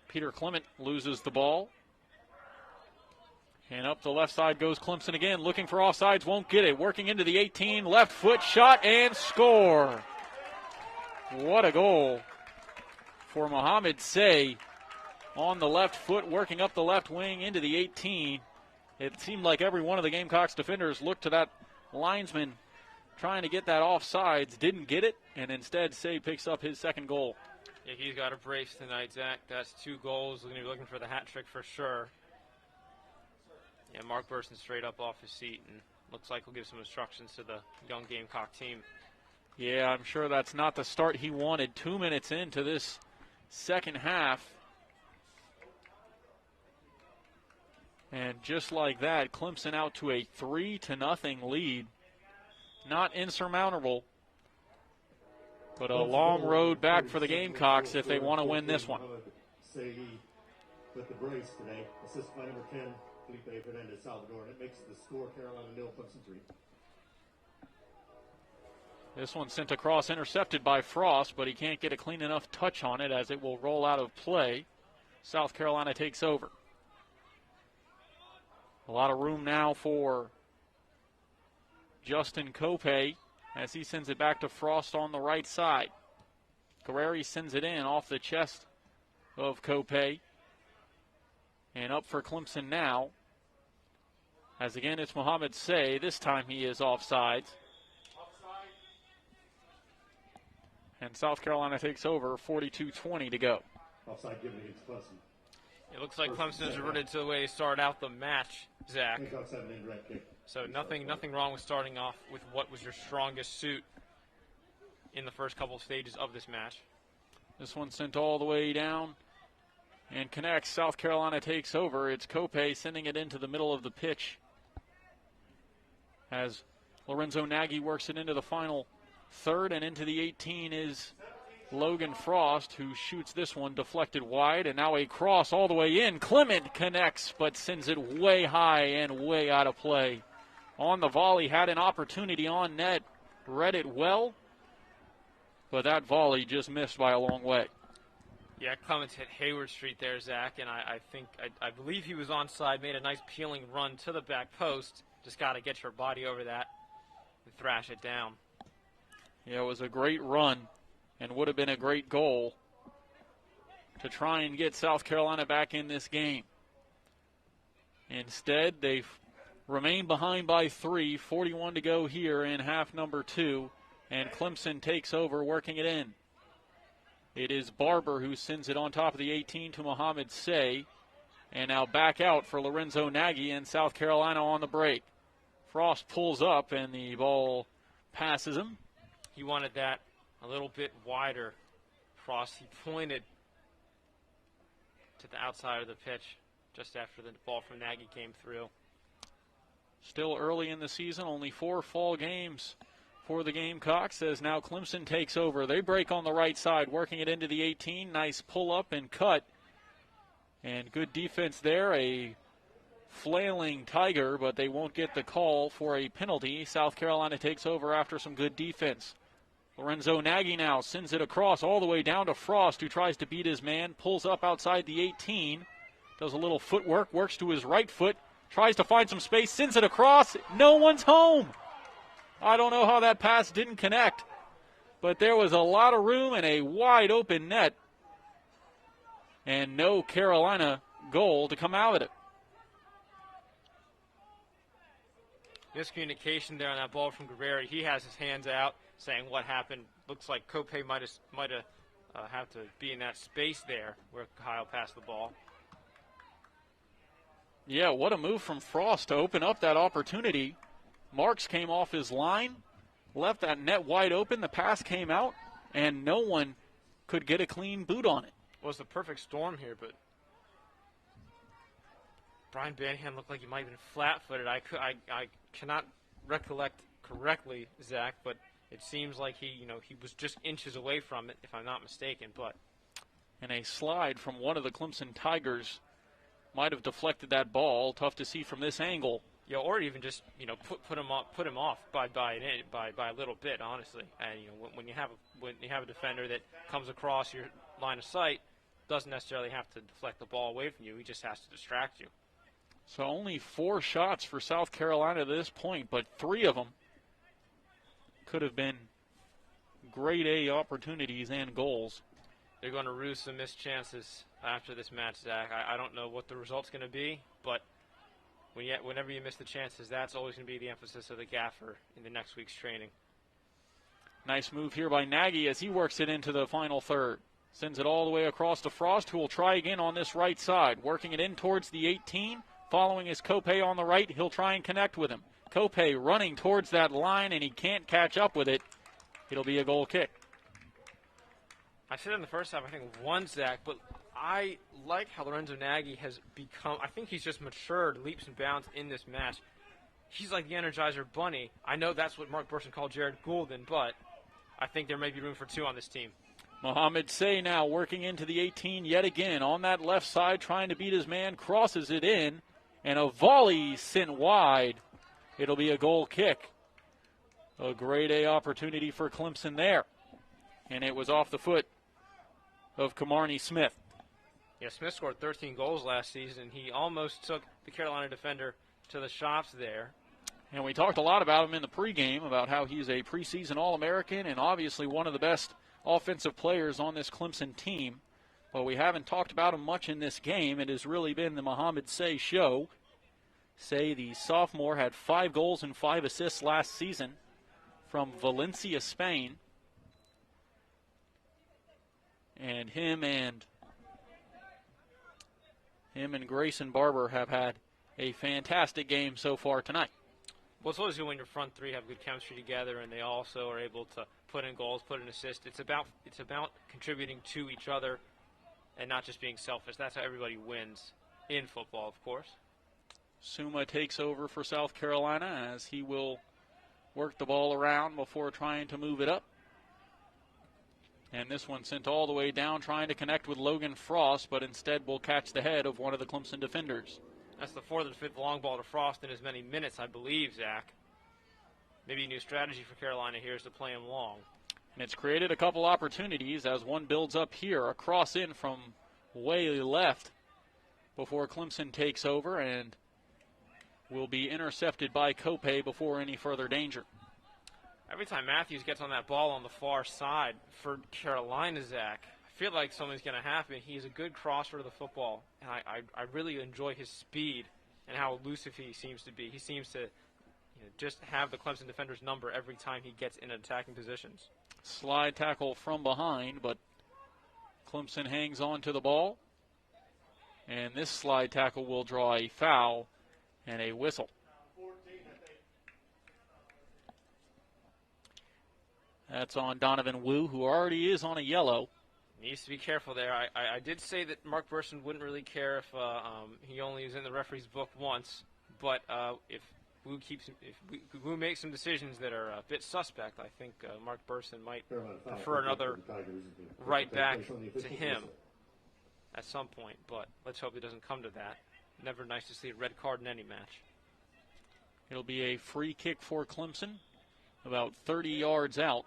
[SPEAKER 1] Peter Clement loses the ball. And up the left side goes Clemson again, looking for offsides, won't get it. Working into the 18, left foot shot and score. What a goal for Mohamed Say on the left foot, working up the left wing into the 18. It seemed like every one of the Gamecocks defenders looked to that linesman trying to get that offsides, didn't get it, and instead Say picks up his second goal.
[SPEAKER 2] Yeah, he's got a brace tonight, Zach. That's 2 goals. We're going to be looking for the hat trick for sure. Yeah, Mark Burson straight up off his seat, and looks like he'll give some instructions to the young Gamecock team.
[SPEAKER 1] Yeah, I'm sure that's not the start he wanted. 2 minutes into this second half. And just like that, Clemson out to a 3-0 lead. Not insurmountable, but a long road back for the Gamecocks if they want to win this one.
[SPEAKER 3] With the brace today, assist by number 10, Felipe Fernandez Salvador, and it makes the score Carolina 0, Clemson 3.
[SPEAKER 1] This one sent across, intercepted by Frost, but he can't get a clean enough touch on it as it will roll out of play. South Carolina takes over. A lot of room now for Justin Cope as he sends it back to Frost on the right side. Guerreri sends it in off the chest of Cope. And up for Clemson now. As again, it's Mohamed Say. This time he is offsides. And South Carolina takes over, 42-20 to go.
[SPEAKER 3] Offside given against Clemson.
[SPEAKER 2] It looks like Clemson has reverted to the way they started out the match, Zach. So nothing wrong with starting off with what was your strongest suit in the first couple of stages of this match.
[SPEAKER 1] This one sent all the way down and connects. South Carolina takes over. It's Cope sending it into the middle of the pitch as Lorenzo Nagy works it into the final third, and into the 18 is Logan Frost, who shoots this one deflected wide, and now a cross all the way in. Clement connects, but sends it way high and way out of play. On the volley, had an opportunity on net, read it well, but that volley just missed by a long way.
[SPEAKER 2] Yeah, Clements hit Hayward Street there, Zach, and I believe he was onside, made a nice peeling run to the back post. Just got to get your body over that and thrash it down.
[SPEAKER 1] Yeah, it was a great run and would have been a great goal to try and get South Carolina back in this game. Instead, they remain behind by 3, 41 to go here in half number 2, and Clemson takes over working it in. It is Barber who sends it on top of the 18 to Mohamed Say, and now back out for Lorenzo Nagy and South Carolina on the break. Frost pulls up and the ball passes him.
[SPEAKER 2] He wanted that a little bit wider. Frost, he pointed to the outside of the pitch just after the ball from Nagy came through.
[SPEAKER 1] Still early in the season, only 4 fall games for the Gamecocks as now Clemson takes over. They break on the right side, working it into the 18. Nice pull up and cut. And good defense there. A flailing Tiger, but they won't get the call for a penalty. South Carolina takes over after some good defense. Lorenzo Nagy now sends it across all the way down to Frost, who tries to beat his man, pulls up outside the 18, does a little footwork, works to his right foot, tries to find some space, sends it across. No one's home. I don't know how that pass didn't connect, but there was a lot of room and a wide open net, and no Carolina goal to come out of it.
[SPEAKER 2] Miscommunication there on that ball from Guerreri. He has his hands out, saying what happened. Looks like Cope might have have to be in that space there where Kyle passed the ball.
[SPEAKER 1] Yeah, what a move from Frost to open up that opportunity. Marks came off his line, left that net wide open. The pass came out, and no one could get a clean boot on it.
[SPEAKER 2] It was the perfect storm here, but Brian Banahan looked like he might have been flat-footed. I cannot recollect correctly, Zach, but it seems like he was just inches away from it, if I'm not mistaken. But
[SPEAKER 1] and a slide from one of the Clemson Tigers might have deflected that ball. Tough to see from this angle.
[SPEAKER 2] Yeah, or even just put him off by a little bit, honestly. And when you have a defender that comes across your line of sight, doesn't necessarily have to deflect the ball away from you. He just has to distract you.
[SPEAKER 1] So only 4 shots for South Carolina at this point, but 3 of them could have been grade A opportunities and goals.
[SPEAKER 2] They're going to rue some missed chances after this match, Zach. I don't know what the result's going to be, but whenever you miss the chances, that's always going to be the emphasis of the gaffer in the next week's training.
[SPEAKER 1] Nice move here by Nagy as he works it into the final third. Sends it all the way across to Frost, who will try again on this right side. Working it in towards the 18. Following is Cope on the right. He'll try and connect with him. Cope running towards that line, and he can't catch up with it. It'll be a goal kick.
[SPEAKER 2] I said in the first half, I think 1, Zach, but I like how Lorenzo Nagy has become. I think he's just matured leaps and bounds in this match. He's like the Energizer Bunny. I know that's what Mark Burson called Jared Goulden, but I think there may be room for two on this team.
[SPEAKER 1] Mohamed Say now working into the 18 yet again on that left side, trying to beat his man, crosses it in, and a volley sent wide. It'll be a goal kick. A grade A opportunity for Clemson there. And it was off the foot of Kamarni Smith.
[SPEAKER 2] Yeah, Smith scored 13 goals last season. He almost took the Carolina defender to the shops there.
[SPEAKER 1] And we talked a lot about him in the pregame, about how he's a preseason All-American and obviously one of the best offensive players on this Clemson team. But we haven't talked about him much in this game. It has really been the Mohamed Say show. Say, the sophomore, had 5 goals and 5 assists last season from Valencia, Spain. And him and Grayson Barber have had a fantastic game so far tonight.
[SPEAKER 2] Well, it's always good when your front three have good chemistry together, and they also are able to put in goals, put in assists. It's about contributing to each other, and not just being selfish. That's how everybody wins in football, of course.
[SPEAKER 1] Suma takes over for South Carolina as he will work the ball around before trying to move it up. And this one sent all the way down, trying to connect with Logan Frost, but instead will catch the head of one of the Clemson defenders.
[SPEAKER 2] That's the 4th or 5th long ball to Frost in as many minutes, I believe, Zach. Maybe a new strategy for Carolina here is to play him long.
[SPEAKER 1] And it's created a couple opportunities as one builds up here. A cross in from way left before Clemson takes over and will be intercepted by Cope before any further danger.
[SPEAKER 2] Every time Matthews gets on that ball on the far side for Carolina, Zach, I feel like something's going to happen. He's a good crosser of the football, and I really enjoy his speed and how elusive he seems to be. He seems to just have the Clemson defender's number every time he gets in attacking positions.
[SPEAKER 1] Slide tackle from behind, but Clemson hangs on to the ball. And this slide tackle will draw a foul and a whistle. That's on Donovan Wu, who already is on a yellow.
[SPEAKER 2] Needs to be careful there. I did say that Mark Burson wouldn't really care if he only was in the referee's book once, but if Wu makes some decisions that are a bit suspect, I think Mark Burson might prefer another right back to him at some point, but let's hope it doesn't come to that. Never nice to see a red card in any match.
[SPEAKER 1] It'll be a free kick for Clemson, about 30 yards out.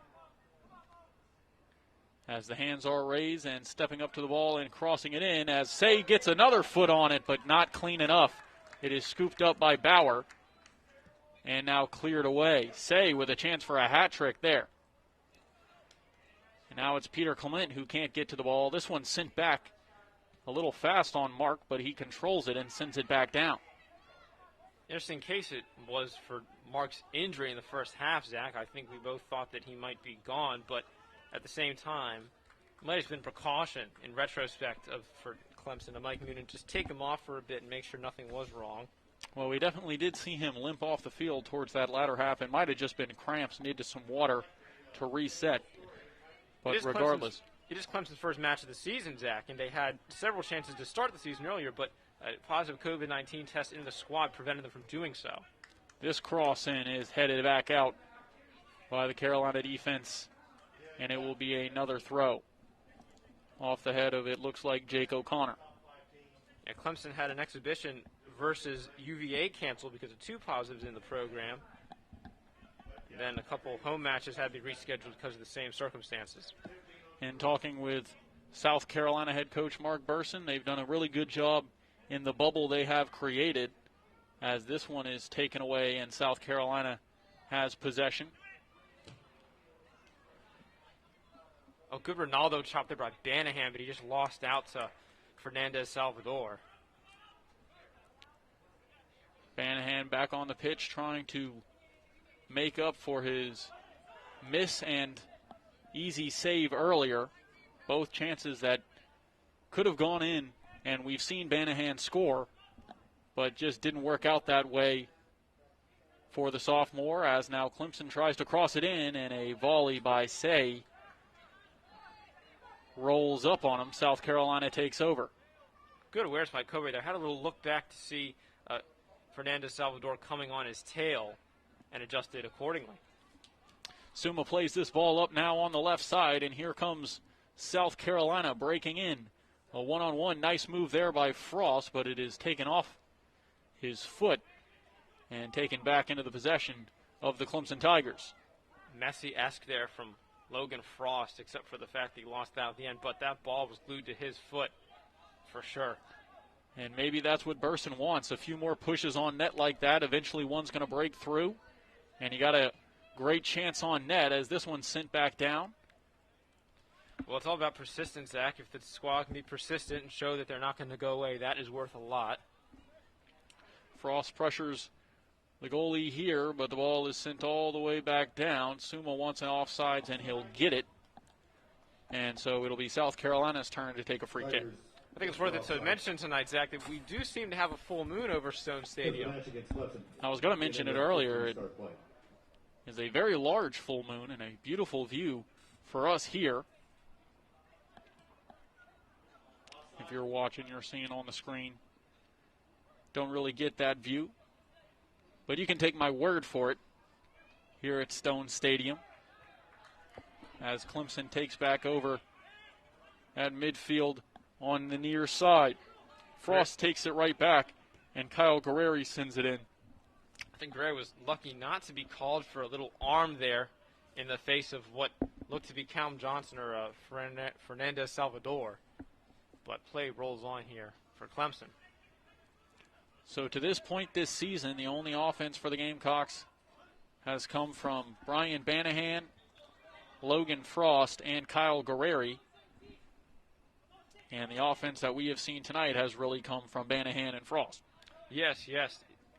[SPEAKER 1] As the hands are raised and stepping up to the ball and crossing it in as Say gets another foot on it, but not clean enough. It is scooped up by Bauer and now cleared away. Say with a chance for a hat trick there. And now it's Peter Clement who can't get to the ball. This one's sent back a little fast on Mark, but he controls it and sends it back down.
[SPEAKER 2] Interesting case it was for Mark's injury in the first half, Zach. I think we both thought that he might be gone, but at the same time, it might have been precaution in retrospect for Clemson to Mike Noonan just take him off for a bit and make sure nothing was wrong.
[SPEAKER 1] Well, we definitely did see him limp off the field towards that latter half. It might have just been cramps, needed some water to reset. But regardless.
[SPEAKER 2] It is Clemson's first match of the season, Zach, and they had several chances to start the season earlier, but a positive COVID-19 test in the squad prevented them from doing so.
[SPEAKER 1] This cross in is headed back out by the Carolina defense, and it will be another throw off the head of, it looks like, Jake O'Connor.
[SPEAKER 2] Yeah, Clemson had an exhibition versus UVA canceled because of 2 positives in the program. And then a couple home matches had to be rescheduled because of the same circumstances.
[SPEAKER 1] And talking with South Carolina head coach Mark Burson, they've done a really good job in the bubble they have created, as this one is taken away and South Carolina has possession.
[SPEAKER 2] A good Ronaldo chop there by Banahan, but he just lost out to Fernandez Salvador.
[SPEAKER 1] Banahan back on the pitch trying to make up for his miss and easy save earlier. Both chances that could have gone in, and we've seen Banahan score, but just didn't work out that way for the sophomore, as now Clemson tries to cross it in, and a volley by Say rolls up on him. South Carolina takes over.
[SPEAKER 2] Good awareness by Kobe there. Had a little look back to see Fernandez Salvador coming on his tail and adjusted accordingly.
[SPEAKER 1] Suma plays this ball up now on the left side, and here comes South Carolina breaking in. A one-on-one, nice move there by Frost, but it is taken off his foot and taken back into the possession of the Clemson Tigers.
[SPEAKER 2] Messi-esque there from Logan Frost, except for the fact that he lost that at the end, but that ball was glued to his foot for sure.
[SPEAKER 1] And maybe that's what Burson wants, a few more pushes on net like that. Eventually one's going to break through, and you got a great chance on net as this one's sent back down.
[SPEAKER 2] Well, it's all about persistence, Zach. If the squad can be persistent and show that they're not going to go away, that is worth a lot.
[SPEAKER 1] Frost pressures the goalie here, but the ball is sent all the way back down. Suma wants an offsides, and he'll get it. And so it'll be South Carolina's turn to take a free kick.
[SPEAKER 2] I think it's worth it to mention tonight, Zach, that we do seem to have a full moon over Stone Stadium.
[SPEAKER 1] I was going to mention it earlier. It is a very large full moon and a beautiful view for us here. If you're watching, you're seeing on the screen. Don't really get that view, but you can take my word for it here at Stone Stadium as Clemson takes back over at midfield on the near side. Frost takes it right back, and Kyle Guerreri sends it in.
[SPEAKER 2] I think Guerreri was lucky not to be called for a little arm there in the face of what looked to be Calum Johnson or Fernandez Salvador. But play rolls on here for Clemson.
[SPEAKER 1] So to this point this season, the only offense for the Gamecocks has come from Brian Banahan, Logan Frost, and Kyle Guerreri. And the offense that we have seen tonight has really come from Banahan and Frost.
[SPEAKER 2] Yes.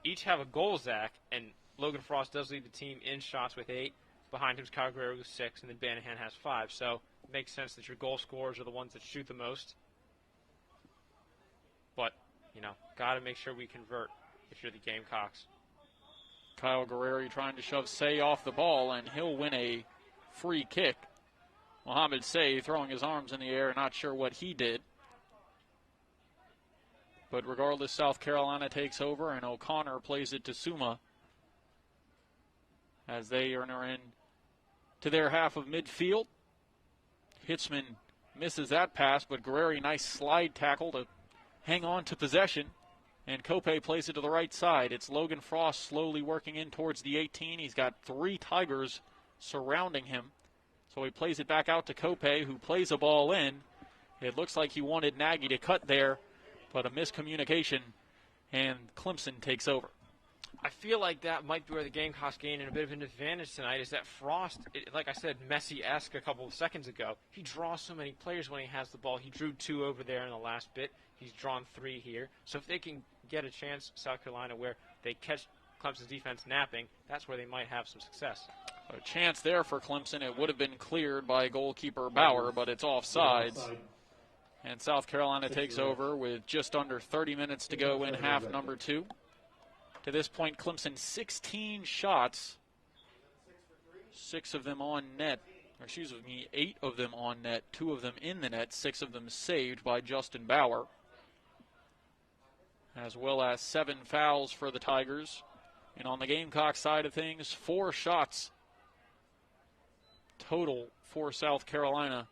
[SPEAKER 2] Each have a goal, Zach, and Logan Frost does lead the team in shots with 8. Behind him is Kyle Guerreri with 6, and then Banahan has 5. So it makes sense that your goal scorers are the ones that shoot the most. But, got to make sure we convert if you're the Gamecocks.
[SPEAKER 1] Kyle Guerreri trying to shove Say off the ball, and he'll win a free kick. Mohamed Say throwing his arms in the air, not sure what he did. But regardless, South Carolina takes over, and O'Connor plays it to Suma as they enter in to their half of midfield. Hitzman misses that pass, but Guerreri, nice slide tackle to hang on to possession. And Kope plays it to the right side. It's Logan Frost slowly working in towards the 18. He's got 3 Tigers surrounding him. So he plays it back out to Kope, who plays a ball in. It looks like he wanted Nagy to cut there, but a miscommunication, and Clemson takes over.
[SPEAKER 2] I feel like that might be where the Gamecocks gain a bit of an advantage tonight, is that Frost, like I said, Messi-esque a couple of seconds ago. He draws so many players when he has the ball. He drew 2 over there in the last bit. He's drawn 3 here. So if they can get a chance, South Carolina, where they catch Clemson's defense napping, that's where they might have some success.
[SPEAKER 1] A chance there for Clemson. It would have been cleared by goalkeeper Bauer, but it's offsides. And South Carolina takes over with just under 30 minutes to go in half number 2. To this point, Clemson 16 shots, 6 of them on net. Or excuse me, 8 of them on net, 2 of them in the net, 6 of them saved by Justin Bauer. As well as 7 fouls for the Tigers. And on the Gamecock side of things, 4 shots total for South Carolina,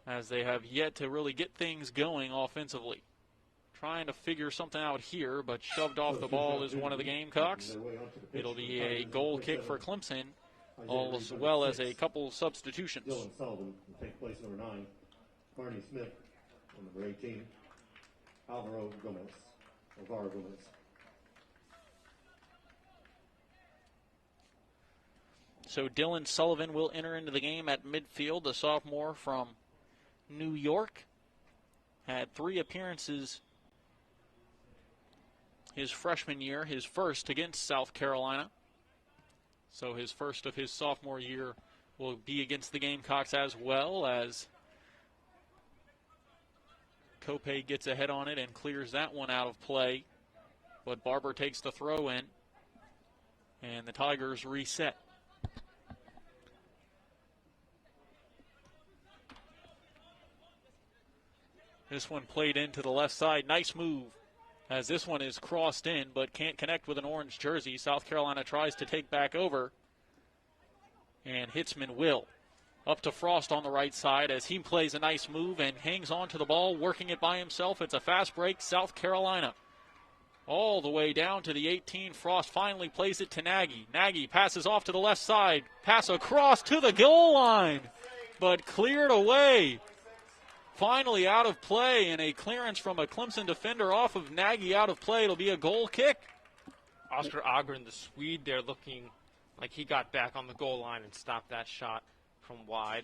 [SPEAKER 1] as they have yet to really get things going offensively. Trying to figure something out here, but shoved off the ball is one of the Gamecocks. It'll be a goal kick for Clemson, as well as a couple substitutions.
[SPEAKER 3] Dylan Sullivan will take place number 9. Barney Smith on number 18. Alvaro Gomez.
[SPEAKER 1] So Dylan Sullivan will enter into the game at midfield, the sophomore from New York. Had 3 appearances his freshman year, his first against South Carolina. So his first of his sophomore year will be against the Gamecocks, as well as Kope gets ahead on it and clears that one out of play. But Barber takes the throw in, and the Tigers reset. This one played into the left side. Nice move as this one is crossed in but can't connect with an orange jersey. South Carolina tries to take back over, and Hitzman will. Up to Frost on the right side as he plays a nice move and hangs on to the ball, working it by himself. It's a fast break. South Carolina all the way down to the 18. Frost finally plays it to Nagy. Nagy passes off to the left side. Pass across to the goal line, but cleared away. Finally out of play, and a clearance from a Clemson defender off of Nagy out of play. It'll be a goal kick.
[SPEAKER 2] Oscar Agren, the Swede, there looking like he got back on the goal line and stopped that shot from wide.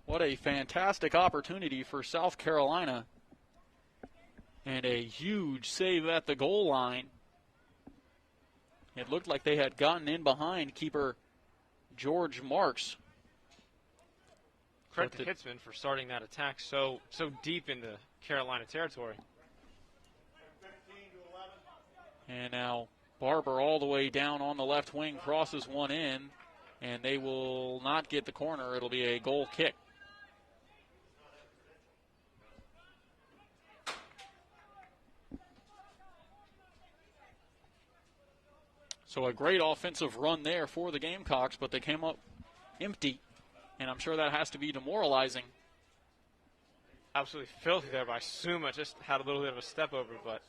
[SPEAKER 1] What a fantastic opportunity for South Carolina. And a huge save at the goal line. It looked like they had gotten in behind keeper George Marks.
[SPEAKER 2] Credit to Hitzman for starting that attack so deep in the Carolina territory.
[SPEAKER 1] And now Barber all the way down on the left wing, crosses one in, and they will not get the corner. It'll be a goal kick. So a great offensive run there for the Gamecocks, but they came up empty, and I'm sure that has to be demoralizing.
[SPEAKER 2] Absolutely filthy there by Suma. Just had a little bit of a step over, but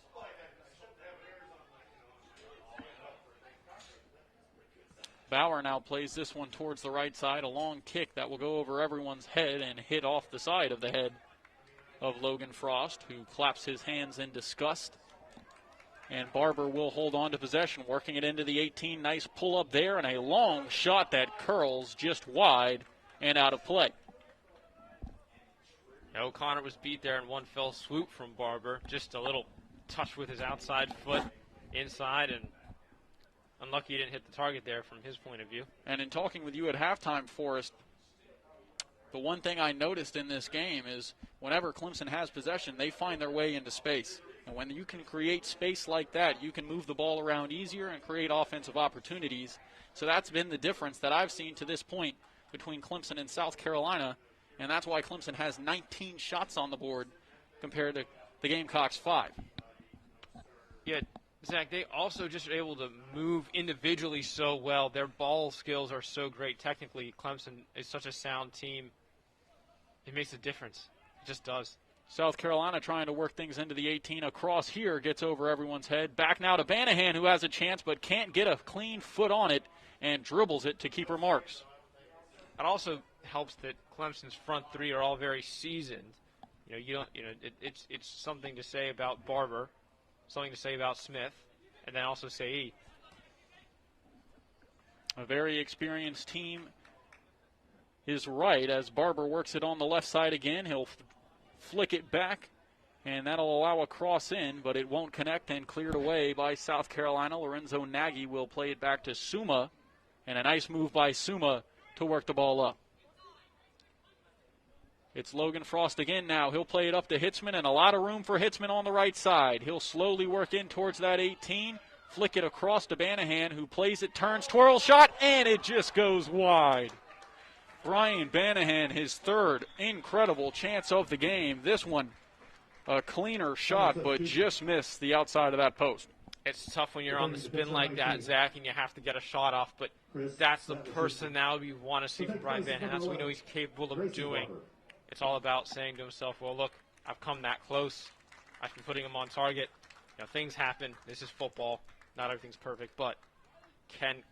[SPEAKER 1] Bauer now plays this one towards the right side, a long kick that will go over everyone's head and hit off the side of the head of Logan Frost, who claps his hands in disgust. And Barber will hold on to possession, working it into the 18. Nice pull up there, and a long shot that curls just wide and out of play.
[SPEAKER 2] O'Connor was beat there in one fell swoop from Barber. Just a little touch with his outside foot inside, and unlucky he didn't hit the target there from his point of view.
[SPEAKER 1] And in talking with you at halftime, Forrest, the one thing I noticed in this game is whenever Clemson has possession, they find their way into space. And when you can create space like that, you can move the ball around easier and create offensive opportunities. So that's been the difference that I've seen to this point between Clemson and South Carolina, and that's why Clemson has 19 shots on the board compared to the Gamecocks' 5.
[SPEAKER 2] Yeah, Zach, they also just are able to move individually so well. Their ball skills are so great. Technically, Clemson is such a sound team. It makes a difference. It just does.
[SPEAKER 1] South Carolina trying to work things into the 18. Across here, gets over everyone's head. Back now to Banahan, who has a chance but can't get a clean foot on it and dribbles it to keeper Marks.
[SPEAKER 2] It also helps that Clemson's front three are all very seasoned. It's something to say about Barber, something to say about Smith, and then also Saeed.
[SPEAKER 1] A very experienced team is right as Barber works it on the left side again. He'll flick it back, and that'll allow a cross in, but it won't connect and cleared away by South Carolina. Lorenzo Nagy will play it back to Suma, and a nice move by Suma to work the ball up. It's Logan Frost again now. He'll play it up to Hitzman, and a lot of room for Hitzman on the right side. He'll slowly work in towards that 18, flick it across to Banahan, who plays it, turns, twirl shot, and it just goes wide. Brian Banahan, his third incredible chance of the game. This one, a cleaner shot, but just missed the outside of that post.
[SPEAKER 2] It's tough when you're on the spin like that, Zach, and you have to get a shot off, but that's the personality we want to see from Brian Banahan. That's what we know he's capable of doing. It's all about saying to himself, well, look, I've come that close. I've been putting him on target. Things happen. This is football. Not everything's perfect, but can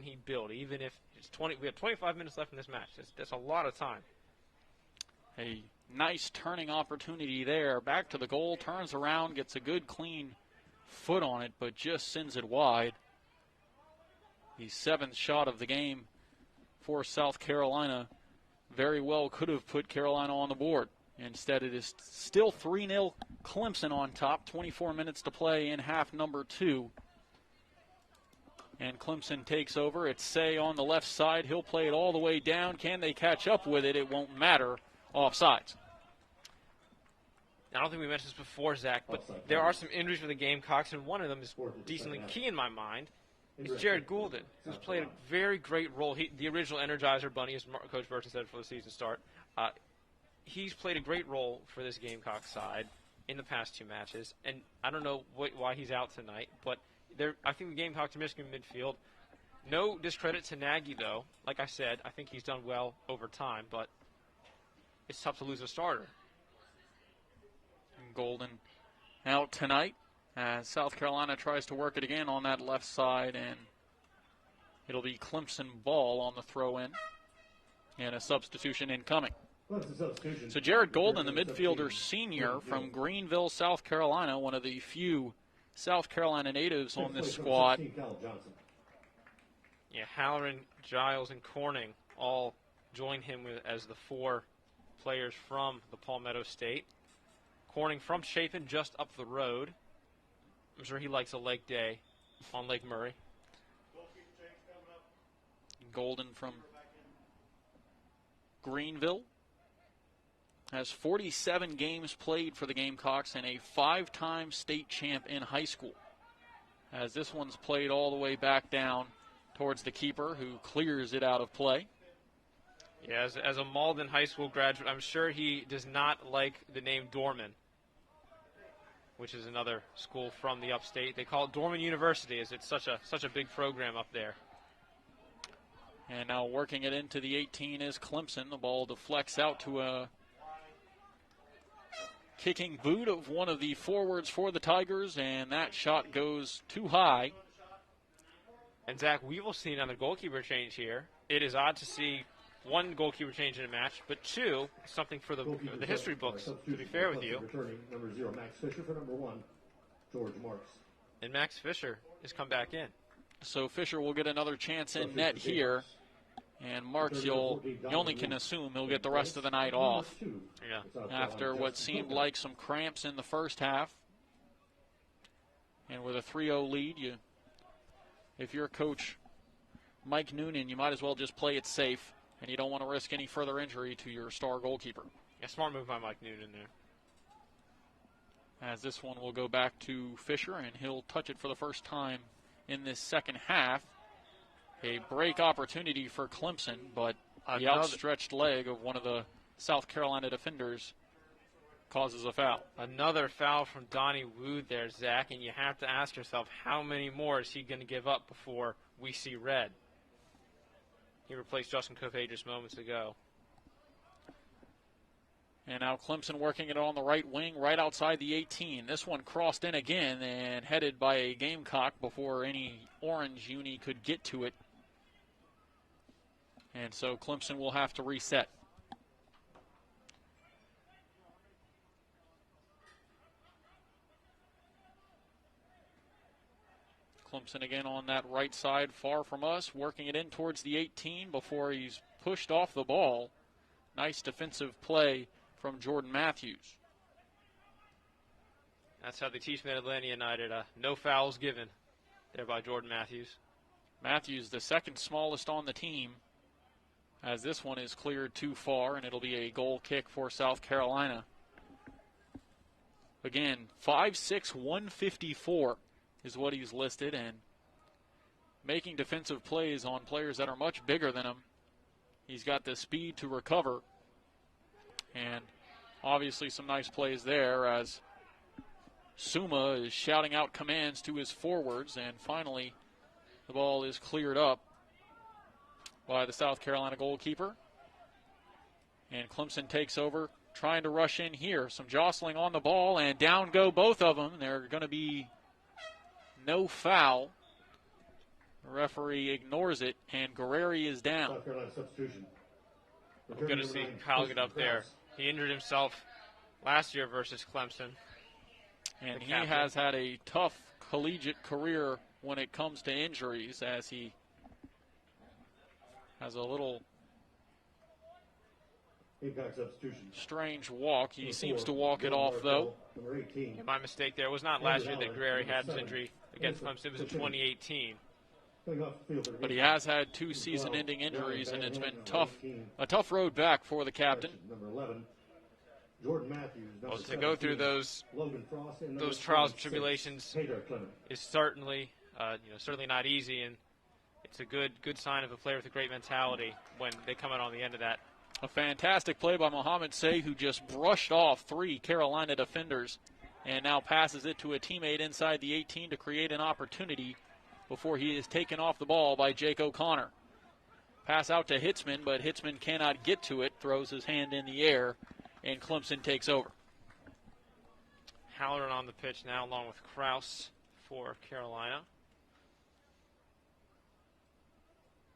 [SPEAKER 2] he build? Even if it's 20, we have 25 minutes left in this match. That's a lot of time.
[SPEAKER 1] A nice turning opportunity there. Back to the goal, turns around, gets a good clean foot on it, but just sends it wide. The 7th shot of the game for South Carolina very well could have put Carolina on the board. Instead, it is still 3-0 Clemson on top. 24 minutes to play in half number 2. And Clemson takes over. It's Say on the left side. He'll play it all the way down. Can they catch up with it? It won't matter. Offsides.
[SPEAKER 2] I don't think we mentioned this before, Zach, but there are some injuries for the Gamecocks, and one of them is decently key in my mind. It's Jared Goulden, who's played a very great role. The original Energizer Bunny, as Coach Burton said before the season start. he's played a great role for this Gamecock side in the past 2 matches, and I don't know why he's out tonight, but I think the Gamecocks are Michigan midfield. No discredit to Nagy, though. Like I said, I think he's done well over time, but it's tough to lose a starter.
[SPEAKER 1] Golden out tonight as South Carolina tries to work it again on that left side, and it'll be Clemson ball on the throw-in and a substitution incoming. So Jared Golden, the midfielder senior from Greenville, South Carolina, one of the few South Carolina natives on this squad.
[SPEAKER 2] Yeah, Halloran, Giles, and Corning all join him as the 4 players from the Palmetto State. Corning from Chapin, just up the road. I'm sure he likes a leg day on Lake Murray.
[SPEAKER 1] Golden from Greenville has 47 games played for the Gamecocks and a 5-time state champ in high school. As this one's played all the way back down towards the keeper, who clears it out of play.
[SPEAKER 2] Yeah, as a Malden High School graduate, I'm sure he does not like the name Dorman, which is another school from the upstate. They call it Dorman University, as it's such a big program up there.
[SPEAKER 1] And now working it into the 18 is Clemson. The ball deflects out to a kicking boot of one of the forwards for the Tigers, and that shot goes too high.
[SPEAKER 2] And Zach, we will see another goalkeeper change here. It is odd to see 1 goalkeeper change in a match, but 2, something for the history books, to be fair with you.
[SPEAKER 3] Returning number 0, Max Fisher, for number 1, George Marks.
[SPEAKER 2] And Max Fisher has come back in.
[SPEAKER 1] So Fisher will get another chance in net here. And Marks, you only can assume he'll get the rest of the night off.
[SPEAKER 2] Yeah.
[SPEAKER 1] After what seemed like some cramps in the first half. And with a 3-0 lead, if you're Coach Mike Noonan, you might as well just play it safe. And you don't want to risk any further injury to your star goalkeeper.
[SPEAKER 2] Yeah, smart move by Mike Noonan there.
[SPEAKER 1] As this one will go back to Fisher, and he'll touch it for the first time in this second half. A break opportunity for Clemson, but the outstretched leg of one of the South Carolina defenders causes a foul.
[SPEAKER 2] Another foul from Donnie Wood there, Zach, and you have to ask yourself, how many more is he going to give up before we see red? He replaced Justin Covey just moments ago.
[SPEAKER 1] And now Clemson working it on the right wing, right outside the 18. This one crossed in again and headed by a Gamecock before any orange uni could get to it. And so Clemson will have to reset. Clemson again on that right side, far from us, working it in towards the 18 before he's pushed off the ball. Nice defensive play from Jordan Matthews.
[SPEAKER 2] That's how they teach me at Atlanta United. No fouls given there by Jordan Matthews.
[SPEAKER 1] Matthews, the second smallest on the team, as this one is cleared too far, and it'll be a goal kick for South Carolina. Again, 5'6", 154 is what he's listed, and making defensive plays on players that are much bigger than him. He's got the speed to recover, and obviously some nice plays there as Suma is shouting out commands to his forwards, and finally the ball is cleared up by the South Carolina goalkeeper. And Clemson takes over, trying to rush in here. Some jostling on the ball, and down go both of them. They're going to be no foul. The referee ignores it, and Guerreri is down.
[SPEAKER 3] South Carolina substitution.
[SPEAKER 2] We're going to see Kyle get up there. He injured himself last year versus Clemson.
[SPEAKER 1] And he has had a tough collegiate career when it comes to injuries, as he has a little strange walk. He seems to walk it off, though.
[SPEAKER 2] My mistake there. It was not last year that Guerreri had his injury against Clemson. It was in 2018.
[SPEAKER 1] But he has had 2 season-ending injuries, and it's been a tough road back for the captain.
[SPEAKER 2] Well, to go through those trials and tribulations is certainly not easy, and it's a good sign of a player with a great mentality when they come out on the end of that.
[SPEAKER 1] A fantastic play by Mohamed Say, who just brushed off 3 Carolina defenders and now passes it to a teammate inside the 18 to create an opportunity before he is taken off the ball by Jake O'Connor. Pass out to Hitzman, but Hitzman cannot get to it, throws his hand in the air, and Clemson takes over.
[SPEAKER 2] Halloran on the pitch now, along with Kraus for Carolina.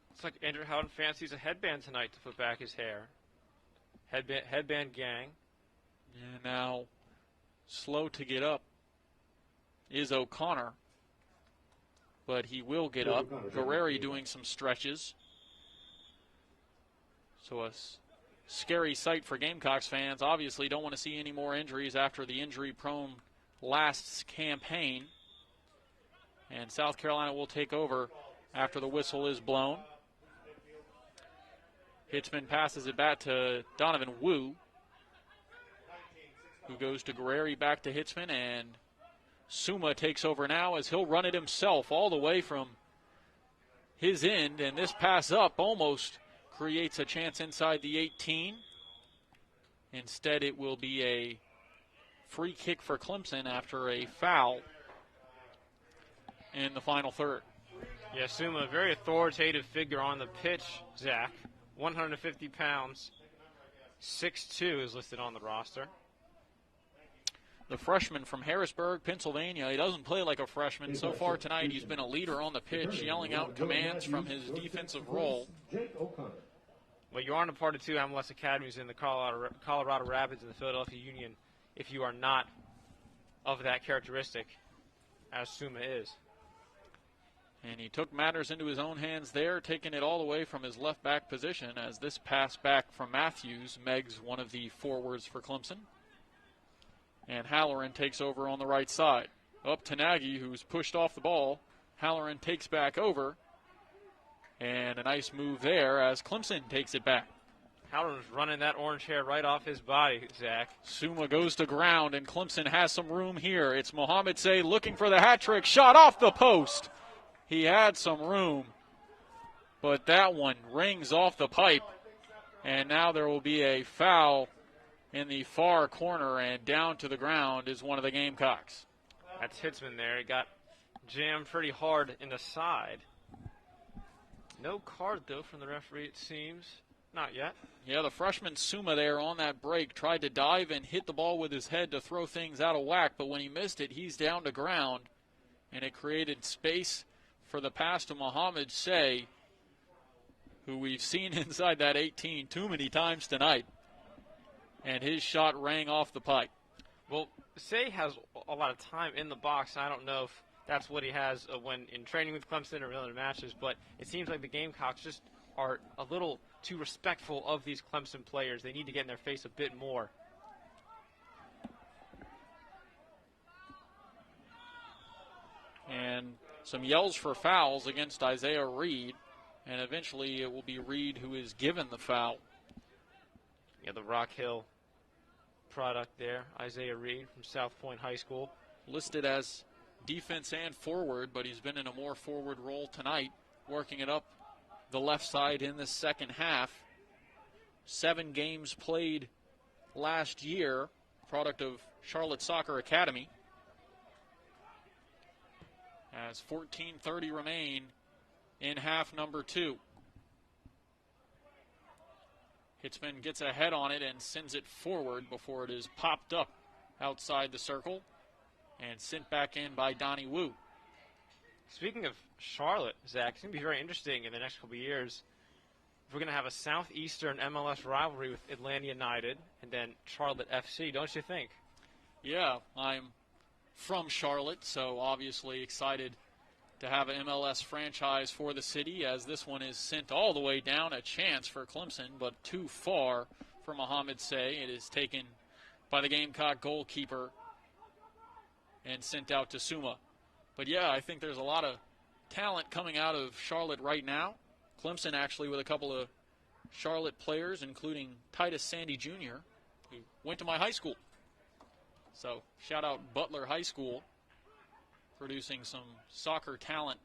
[SPEAKER 2] Looks like Andrew Howden fancies a headband tonight to put back his hair. Headband gang.
[SPEAKER 1] And now, slow to get up is O'Connor, but he will get up. Guerreri doing some stretches. So a scary sight for Gamecocks fans. Obviously don't want to see any more injuries after the injury-prone last campaign. And South Carolina will take over after the whistle is blown. Hitzman passes it back to Donovan Wu, who goes to Guerreri, back to Hitzman, and Suma takes over now as he'll run it himself all the way from his end, and this pass up almost creates a chance inside the 18. Instead, it will be a free kick for Clemson after a foul in the final third.
[SPEAKER 2] Yeah, Suma, a very authoritative figure on the pitch, Zach. 150 pounds, 6'2" is listed on the roster.
[SPEAKER 1] The freshman from Harrisburg, Pennsylvania. He doesn't play like a freshman. So far tonight, he's been a leader on the pitch, yelling out commands from his defensive role.
[SPEAKER 2] Well, you aren't a part of 2 MLS academies in the Colorado Rapids and the Philadelphia Union if you are not of that characteristic, as Suma is.
[SPEAKER 1] And he took matters into his own hands there, taking it all the way from his left back position as this pass back from Matthews, Meg's one of the forwards for Clemson. And Halloran takes over on the right side. Up to Nagy, who's pushed off the ball. Halloran takes back over. And a nice move there as Clemson takes it back.
[SPEAKER 2] Halloran's running that orange hair right off his body, Zach.
[SPEAKER 1] Suma goes to ground, and Clemson has some room here. It's Mohamed Say looking for the hat trick. Shot off the post. He had some room, but that one rings off the pipe. And now there will be a foul in the far corner, and down to the ground is one of the Gamecocks.
[SPEAKER 2] That's Hitzman there. He got jammed pretty hard in the side. No card, though, from the referee, it seems. Not yet.
[SPEAKER 1] Yeah, the freshman Suma there on that break tried to dive and hit the ball with his head to throw things out of whack, but when he missed it, he's down to ground, and it created space for the pass to Mohamed Say, who we've seen inside that 18 too many times tonight. And his shot rang off the pipe.
[SPEAKER 2] Well, Say has a lot of time in the box. I don't know if that's what he has when in training with Clemson or in other matches, but it seems like the Gamecocks just are a little too respectful of these Clemson players. They need to get in their face a bit more.
[SPEAKER 1] And some yells for fouls against Isaiah Reed, and eventually it will be Reed who is given the foul.
[SPEAKER 2] Yeah, the Rock Hill product there, Isaiah Reed from South Point High School.
[SPEAKER 1] Listed as defense and forward, but he's been in a more forward role tonight, working it up the left side in the second half. 7 games played last year, product of Charlotte Soccer Academy. As 14:30 remain in half number 2. Hitzman gets ahead on it and sends it forward before it is popped up outside the circle and sent back in by Donnie Wu.
[SPEAKER 2] Speaking of Charlotte, Zach, it's going to be very interesting in the next couple of years. We're going to have a Southeastern MLS rivalry with Atlanta United and then Charlotte FC, don't you think?
[SPEAKER 1] Yeah, I'm from Charlotte, so obviously excited to have an MLS franchise for the city, as this one is sent all the way down. A chance for Clemson, but too far for Mohamed Say. It is taken by the Gamecock goalkeeper and sent out to Suma. But yeah, I think there's a lot of talent coming out of Charlotte right now. Clemson actually with a couple of Charlotte players, including Titus Sandy Jr., who went to my high school. So shout out Butler High School, producing some soccer talent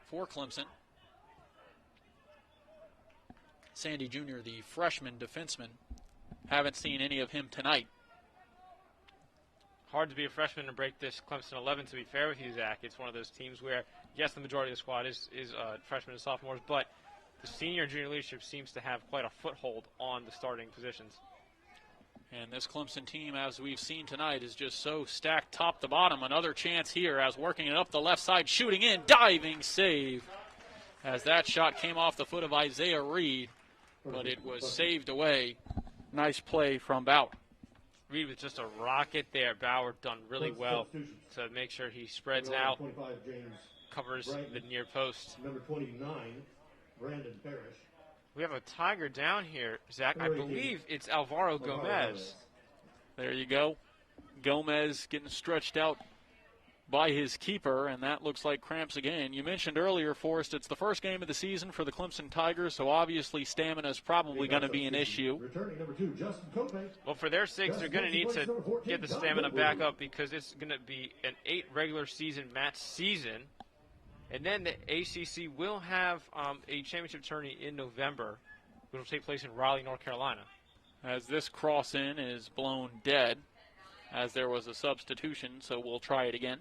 [SPEAKER 1] for Clemson. Sandy Jr., the freshman defenseman. Haven't seen any of him tonight.
[SPEAKER 2] Hard to be a freshman and break this Clemson 11, to be fair with you, Zach. It's one of those teams where, yes, the majority of the squad is freshmen and sophomores, but the senior and junior leadership seems to have quite a foothold on the starting positions.
[SPEAKER 1] And this Clemson team, as we've seen tonight, is just so stacked top to bottom. Another chance here as working it up the left side, shooting in, diving save. As that shot came off the foot of Isaiah Reed, but it was saved away. Nice play from Bauer.
[SPEAKER 2] Reed with just a rocket there. Bauer done really well to make sure he spreads out, covers the near post.
[SPEAKER 3] Number 29, Brandon Parrish.
[SPEAKER 2] We have a Tiger down here, Zach. I believe it's Alvaro Gomez.
[SPEAKER 1] There you go. Gomez getting stretched out by his keeper, and that looks like cramps again. You mentioned earlier, Forrest, it's the first game of the season for the Clemson Tigers, so obviously stamina is probably going to be an issue.
[SPEAKER 3] Returning number 2, Justin Cope.
[SPEAKER 2] Well, for their sakes, they're going to need to get the stamina back up because it's going to be an 8 regular season match season. And then the ACC will have a championship tourney in November, which will take place in Raleigh, North Carolina.
[SPEAKER 1] As this cross-in is blown dead, as there was a substitution, so we'll try it again.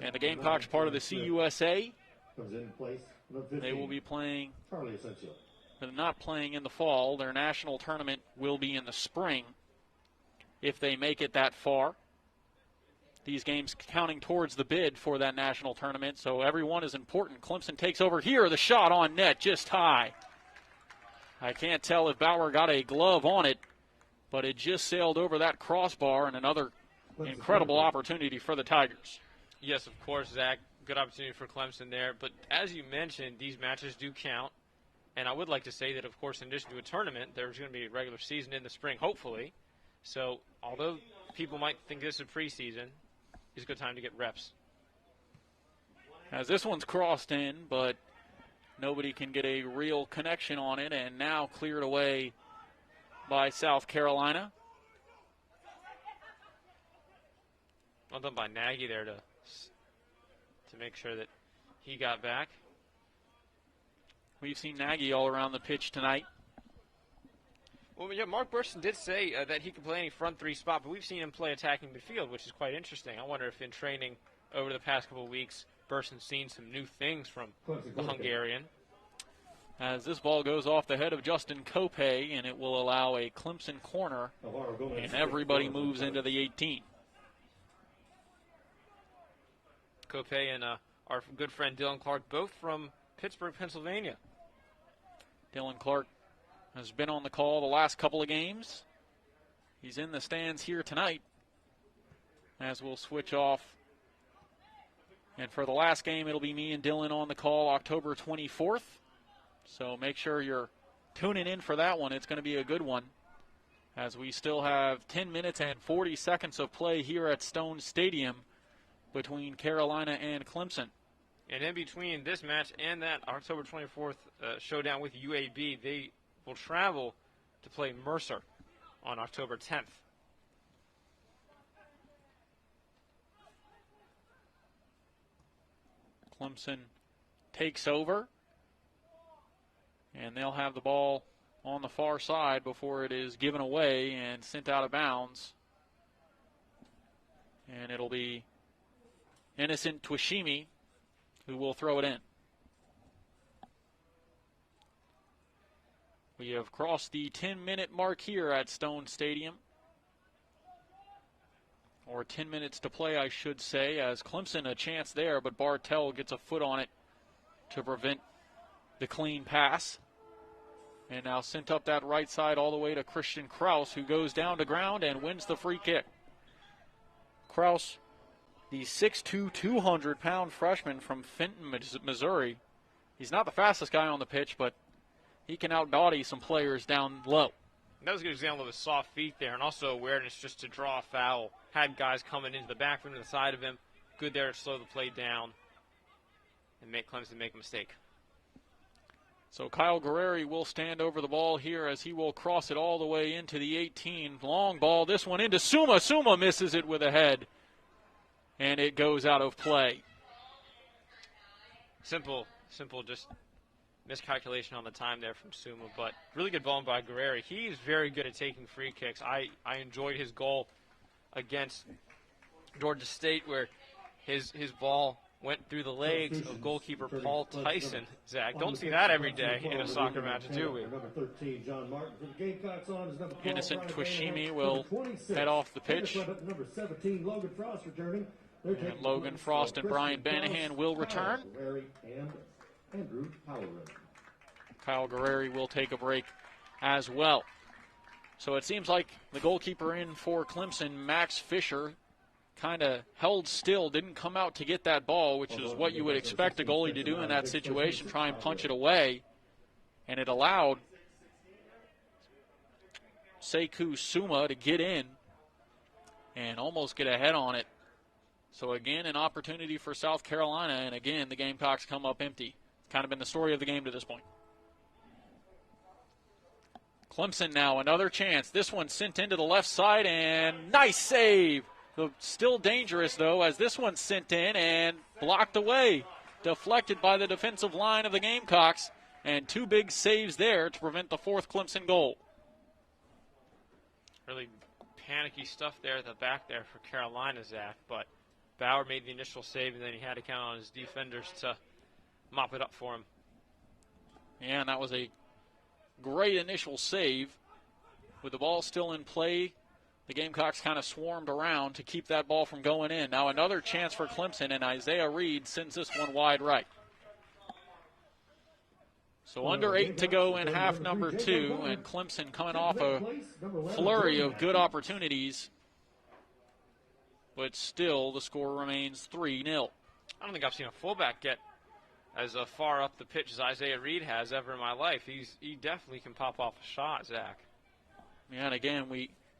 [SPEAKER 1] And the Gamecocks, part of the CUSA. They will be playing, but not playing in the fall. Their national tournament will be in the spring if they make it that far. These games counting towards the bid for that national tournament, so every one is important. Clemson takes over here. The shot on net, just high. I can't tell if Bauer got a glove on it, but it just sailed over that crossbar, and another incredible opportunity for the Tigers.
[SPEAKER 2] Yes, of course, Zach. Good opportunity for Clemson there. But as you mentioned, these matches do count. And I would like to say that, of course, in addition to a tournament, there's going to be a regular season in the spring, hopefully. So although people might think this is preseason, it's a good time to get reps.
[SPEAKER 1] As this one's crossed in, but nobody can get a real connection on it, and now cleared away by South Carolina.
[SPEAKER 2] Well done by Nagy there to make sure that he got back.
[SPEAKER 1] We've seen Nagy all around the pitch tonight.
[SPEAKER 2] Well, yeah, Mark Burson did say that he could play any front three spot, but we've seen him play attacking midfield, which is quite interesting. I wonder if in training over the past couple of weeks, Burson's seen some new things from the Hungarian.
[SPEAKER 1] As this ball goes off the head of Justin Cope, and it will allow a Clemson corner, and everybody moves into the 18.
[SPEAKER 2] Cope and our good friend Dylan Clark, both from Pittsburgh, Pennsylvania.
[SPEAKER 1] Dylan Clark has been on the call the last couple of games. He's in the stands here tonight, as we'll switch off. And for the last game, it'll be me and Dylan on the call October 24th. So make sure you're tuning in for that one. It's going to be a good one, as we still have 10 minutes and 40 seconds of play here at Stone Stadium between Carolina and Clemson.
[SPEAKER 2] And in between this match and that October 24th showdown with UAB, they will travel to play Mercer on October 10th.
[SPEAKER 1] Clemson takes over, and they'll have the ball on the far side before it is given away and sent out of bounds. And it'll be Innocent Twishimi who will throw it in. We have crossed the 10-minute mark here at Stone Stadium. Or 10 minutes to play, I should say, as Clemson a chance there, but Bartell gets a foot on it to prevent the clean pass. And now sent up that right side all the way to Christian Kraus, who goes down to ground and wins the free kick. Kraus, the 6'2", 200-pound freshman from Fenton, Missouri. He's not the fastest guy on the pitch, but he can outbody some players down low.
[SPEAKER 2] That was a good example of his soft feet there, and also awareness just to draw a foul. Had guys coming into the back from the side of him. Good there to slow the play down and make Clemson make a mistake.
[SPEAKER 1] So Kyle Guerreri will stand over the ball here as he will cross it all the way into the 18. Long ball, this one into Suma. Suma misses it with a head, and it goes out of play.
[SPEAKER 2] Simple, just miscalculation on the time there from Suma, but really good ball by Guerreri. He's very good at taking free kicks. I enjoyed his goal against Georgia State where his ball went through the legs of goalkeeper Paul Tyson. Zach, don't see that every day in a soccer match, do we?
[SPEAKER 1] Innocent Twishimi will head off the pitch. And Logan Frost and Brian Banahan will return. Kyle Guerreri will take a break as well. So it seems like the goalkeeper in for Clemson, Max Fisher, kind of held still, didn't come out to get that ball, which is what you would expect a goalie to do in that situation, try and punch it away. And it allowed Sekou Suma to get in and almost get a head on it. So again, an opportunity for South Carolina, and again, the Gamecocks come up empty. It's kind of been the story of the game to this point. Clemson now, another chance. This one sent into the left side, and nice save. Still dangerous, though, as this one's sent in and blocked away. Deflected by the defensive line of the Gamecocks, and two big saves there to prevent the fourth Clemson goal.
[SPEAKER 2] Really panicky stuff there at the back there for Carolina, Zach, but Bauer made the initial save, and then he had to count on his defenders to mop it up for him.
[SPEAKER 1] Yeah, and that was a great initial save. With the ball still in play, the Gamecocks kind of swarmed around to keep that ball from going in. Now another chance for Clemson, and Isaiah Reed sends this one wide right. So under 8 to go in half number 2, and Clemson coming off a flurry of good opportunities. But still, the score remains 3-0.
[SPEAKER 2] I don't think I've seen a fullback get as far up the pitch as Isaiah Reed has ever in my life. He definitely can pop off a shot, Zach.
[SPEAKER 1] Yeah, and again,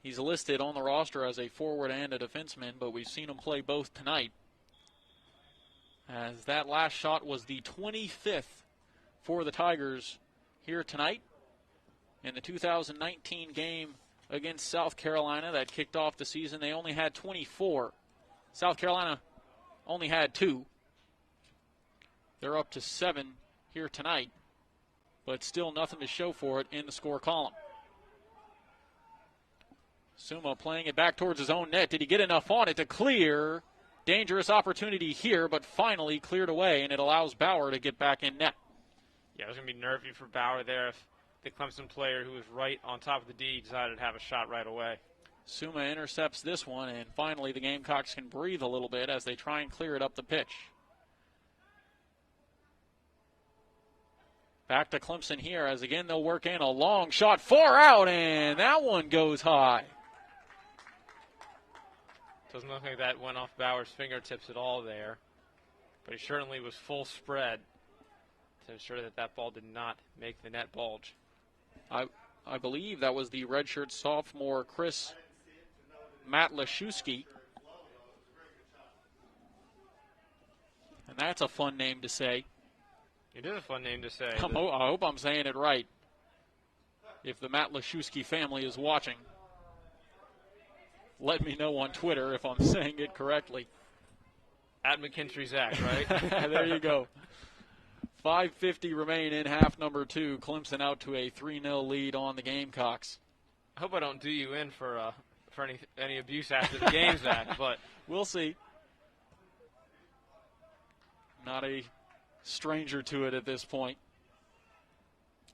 [SPEAKER 1] he's listed on the roster as a forward and a defenseman, but we've seen him play both tonight. As that last shot was the 25th for the Tigers here tonight in the 2019 game against South Carolina that kicked off the season. They only had 24. South Carolina only had 2. They're up to 7 here tonight, but still nothing to show for it in the score column. Suma playing it back towards his own net. Did he get enough on it to clear? Dangerous opportunity here, but finally cleared away, and it allows Bauer to get back in net.
[SPEAKER 2] Yeah, it was going to be nervy for Bauer there if the Clemson player who was right on top of the D decided to have a shot right away.
[SPEAKER 1] Suma intercepts this one, and finally the Gamecocks can breathe a little bit as they try and clear it up the pitch. Back to Clemson here as again they'll work in a long shot far out, and that one goes high.
[SPEAKER 2] Doesn't look like that went off Bauer's fingertips at all there, but he certainly was full spread to ensure that that ball did not make the net bulge.
[SPEAKER 1] I believe that was the redshirt sophomore Matt Leszewski. And that's a fun name to say.
[SPEAKER 2] It is a fun name to say.
[SPEAKER 1] I hope I'm saying it right. If the Matt Leszewski family is watching, let me know on Twitter if I'm saying it correctly.
[SPEAKER 2] At McKinstry Zach, right?
[SPEAKER 1] There you go. 5:50 remain in half number 2. Clemson out to a 3-0 lead on the Gamecocks.
[SPEAKER 2] I hope I don't do you in for any abuse after the game, Zach, but
[SPEAKER 1] we'll see. Not a stranger to it at this point,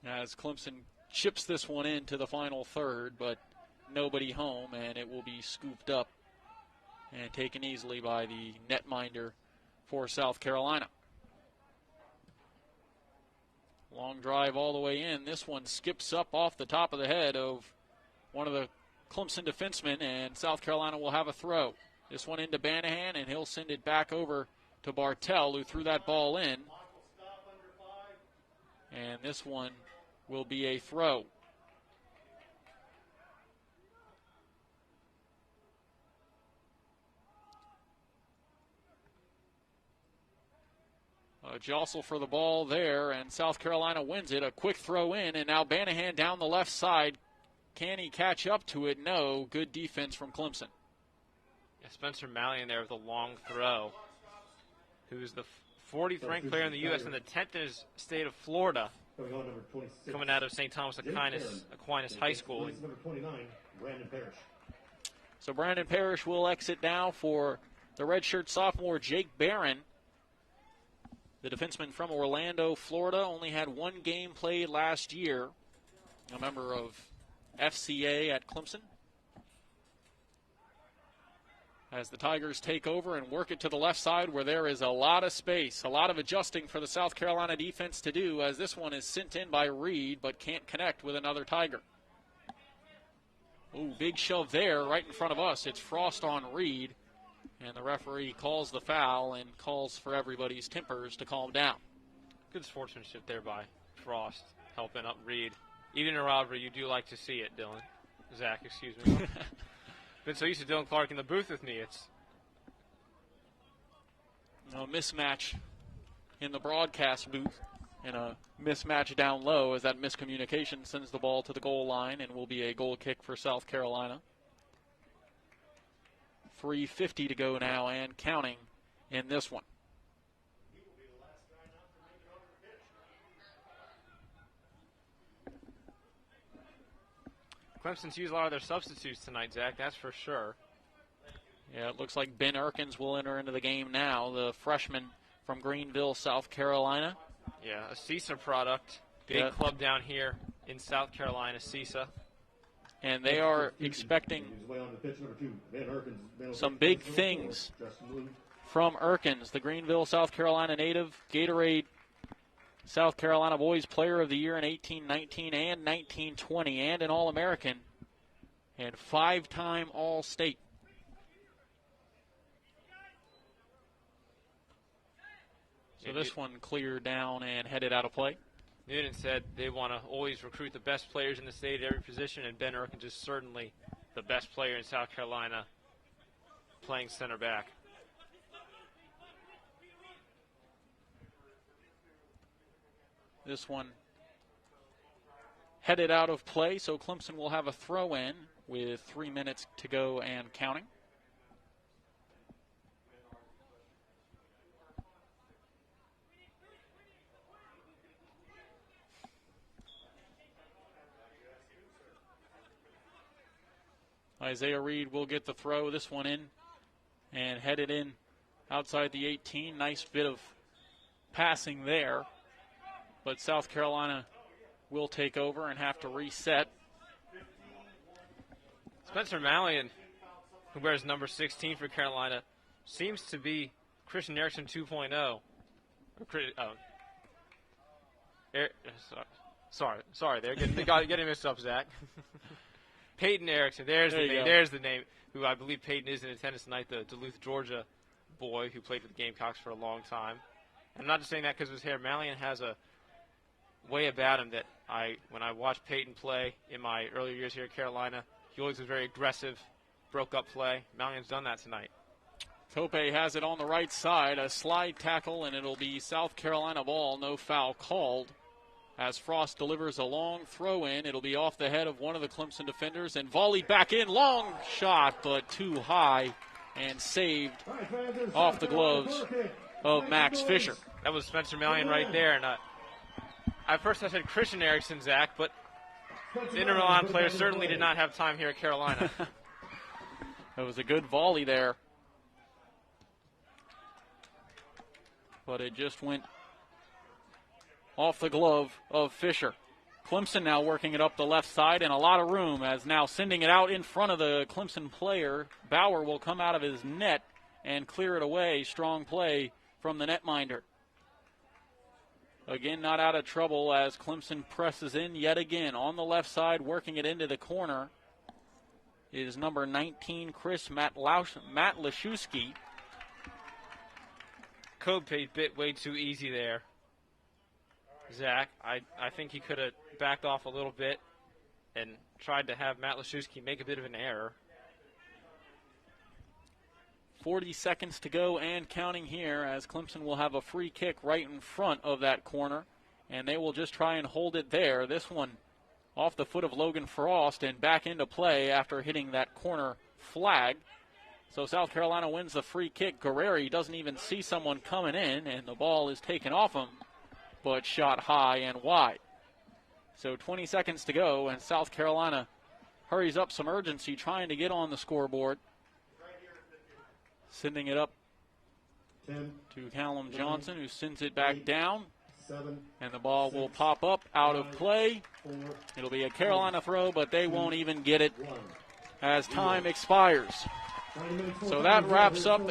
[SPEAKER 1] as Clemson chips this one into the final third, but nobody home, and it will be scooped up and taken easily by the netminder for South Carolina. Long drive all the way in. This one skips up off the top of the head of one of the Clemson defensemen, and South Carolina will have a throw. This one into Banahan, and he'll send it back over to Bartell, who threw that ball in. And this one will be a throw. A jostle for the ball there, and South Carolina wins it. A quick throw in, and now Banahan down the left side. Can he catch up to it? No. Good defense from Clemson.
[SPEAKER 2] Yeah, Spencer Mallion there with a long throw, who's the 40th ranked player in the U.S. and the 10th in his state of Florida
[SPEAKER 3] Coming on, number 26.
[SPEAKER 2] Coming out of St. Thomas Aquinas High School.
[SPEAKER 3] Number 29, Brandon Parrish.
[SPEAKER 1] So Brandon Parrish will exit now for the redshirt sophomore Jake Barron. The defenseman from Orlando, Florida, only had one game played last year. A member of FCA at Clemson. As the Tigers take over and work it to the left side where there is a lot of space, a lot of adjusting for the South Carolina defense to do, as this one is sent in by Reed but can't connect with another Tiger. Ooh, big shove there right in front of us. It's Frost on Reed, and the referee calls the foul and calls for everybody's tempers to calm down.
[SPEAKER 2] Good sportsmanship there by Frost, helping up Reed. Even in a rivalry, you do like to see it, Dylan. Zach, excuse me. Been so used to Dylan Clark in the booth with me. It's
[SPEAKER 1] a mismatch in the broadcast booth and a mismatch down low as that miscommunication sends the ball to the goal line and will be a goal kick for South Carolina. 3:50 to go now and counting in this one.
[SPEAKER 2] Clemson's used a lot of their substitutes tonight, Zach, that's for sure.
[SPEAKER 1] Yeah, it looks like Ben Erkins will enter into the game now, the freshman from Greenville, South Carolina.
[SPEAKER 2] Yeah, a CISA product. Big club down here in South Carolina, CISA.
[SPEAKER 1] And they are expecting some big things from Erkins, the Greenville, South Carolina native, Gatorade South Carolina Boys Player of the Year in 1819 and 1920, and an All-American, and 5-time All-State. So this one cleared down and headed out of play.
[SPEAKER 2] Noonan said they want to always recruit the best players in the state at every position, and Ben Erkins is certainly the best player in South Carolina playing center back.
[SPEAKER 1] This one headed out of play, so Clemson will have a throw-in with 3 minutes to go and counting. Isaiah Reed will get the throw, this one in, and headed in outside the 18. Nice bit of passing there. But South Carolina will take over and have to reset.
[SPEAKER 2] Spencer Mallion, who wears number 16 for Carolina, seems to be Christian Erickson 2.0. Sorry, they're getting mixed up, Zach. Peyton Erickson, there's the name, who I believe Peyton is in attendance tonight, the Duluth, Georgia boy who played for the Gamecocks for a long time. I'm not just saying that because of his hair. Mallion has a way about him that when I watched Peyton play in my earlier years here at Carolina, he always was very aggressive, broke up play. Mallion's done that tonight.
[SPEAKER 1] Tope has it on the right side, a slide tackle, and it'll be South Carolina ball, no foul called. As Frost delivers a long throw in, it'll be off the head of one of the Clemson defenders and volleyed back in. Long shot, but too high and saved off the gloves of Max Fisher.
[SPEAKER 2] That was Spencer Mallion right there. And at first I said Christian Erickson, Zach, but the Inter Milan player certainly did not have time here at Carolina.
[SPEAKER 1] That was a good volley there. But it just went off the glove of Fisher. Clemson now working it up the left side, and a lot of room as now sending it out in front of the Clemson player. Bauer will come out of his net and clear it away. Strong play from the netminder. Again, not out of trouble as Clemson presses in yet again. On the left side, working it into the corner is number 19, Chris Matlashewski.
[SPEAKER 2] Code bit way too easy there, Zach. I think he could have backed off a little bit and tried to have Matlashewski make a bit of an error.
[SPEAKER 1] 40 seconds to go and counting here as Clemson will have a free kick right in front of that corner, and they will just try and hold it there. This one off the foot of Logan Frost and back into play after hitting that corner flag. So South Carolina wins the free kick. Guerreri doesn't even see someone coming in, and the ball is taken off him but shot high and wide. So 20 seconds to go, and South Carolina hurries up some urgency trying to get on the scoreboard. Sending it up
[SPEAKER 3] 10,
[SPEAKER 1] to Callum Johnson, who sends it back down.
[SPEAKER 3] 7,
[SPEAKER 1] And the ball will
[SPEAKER 3] 6,
[SPEAKER 1] pop up out of
[SPEAKER 3] 5,
[SPEAKER 1] play.
[SPEAKER 3] 4,
[SPEAKER 1] It'll be a Carolina throw, but they won't even get it
[SPEAKER 3] 1.
[SPEAKER 1] as time expires. So that wraps up the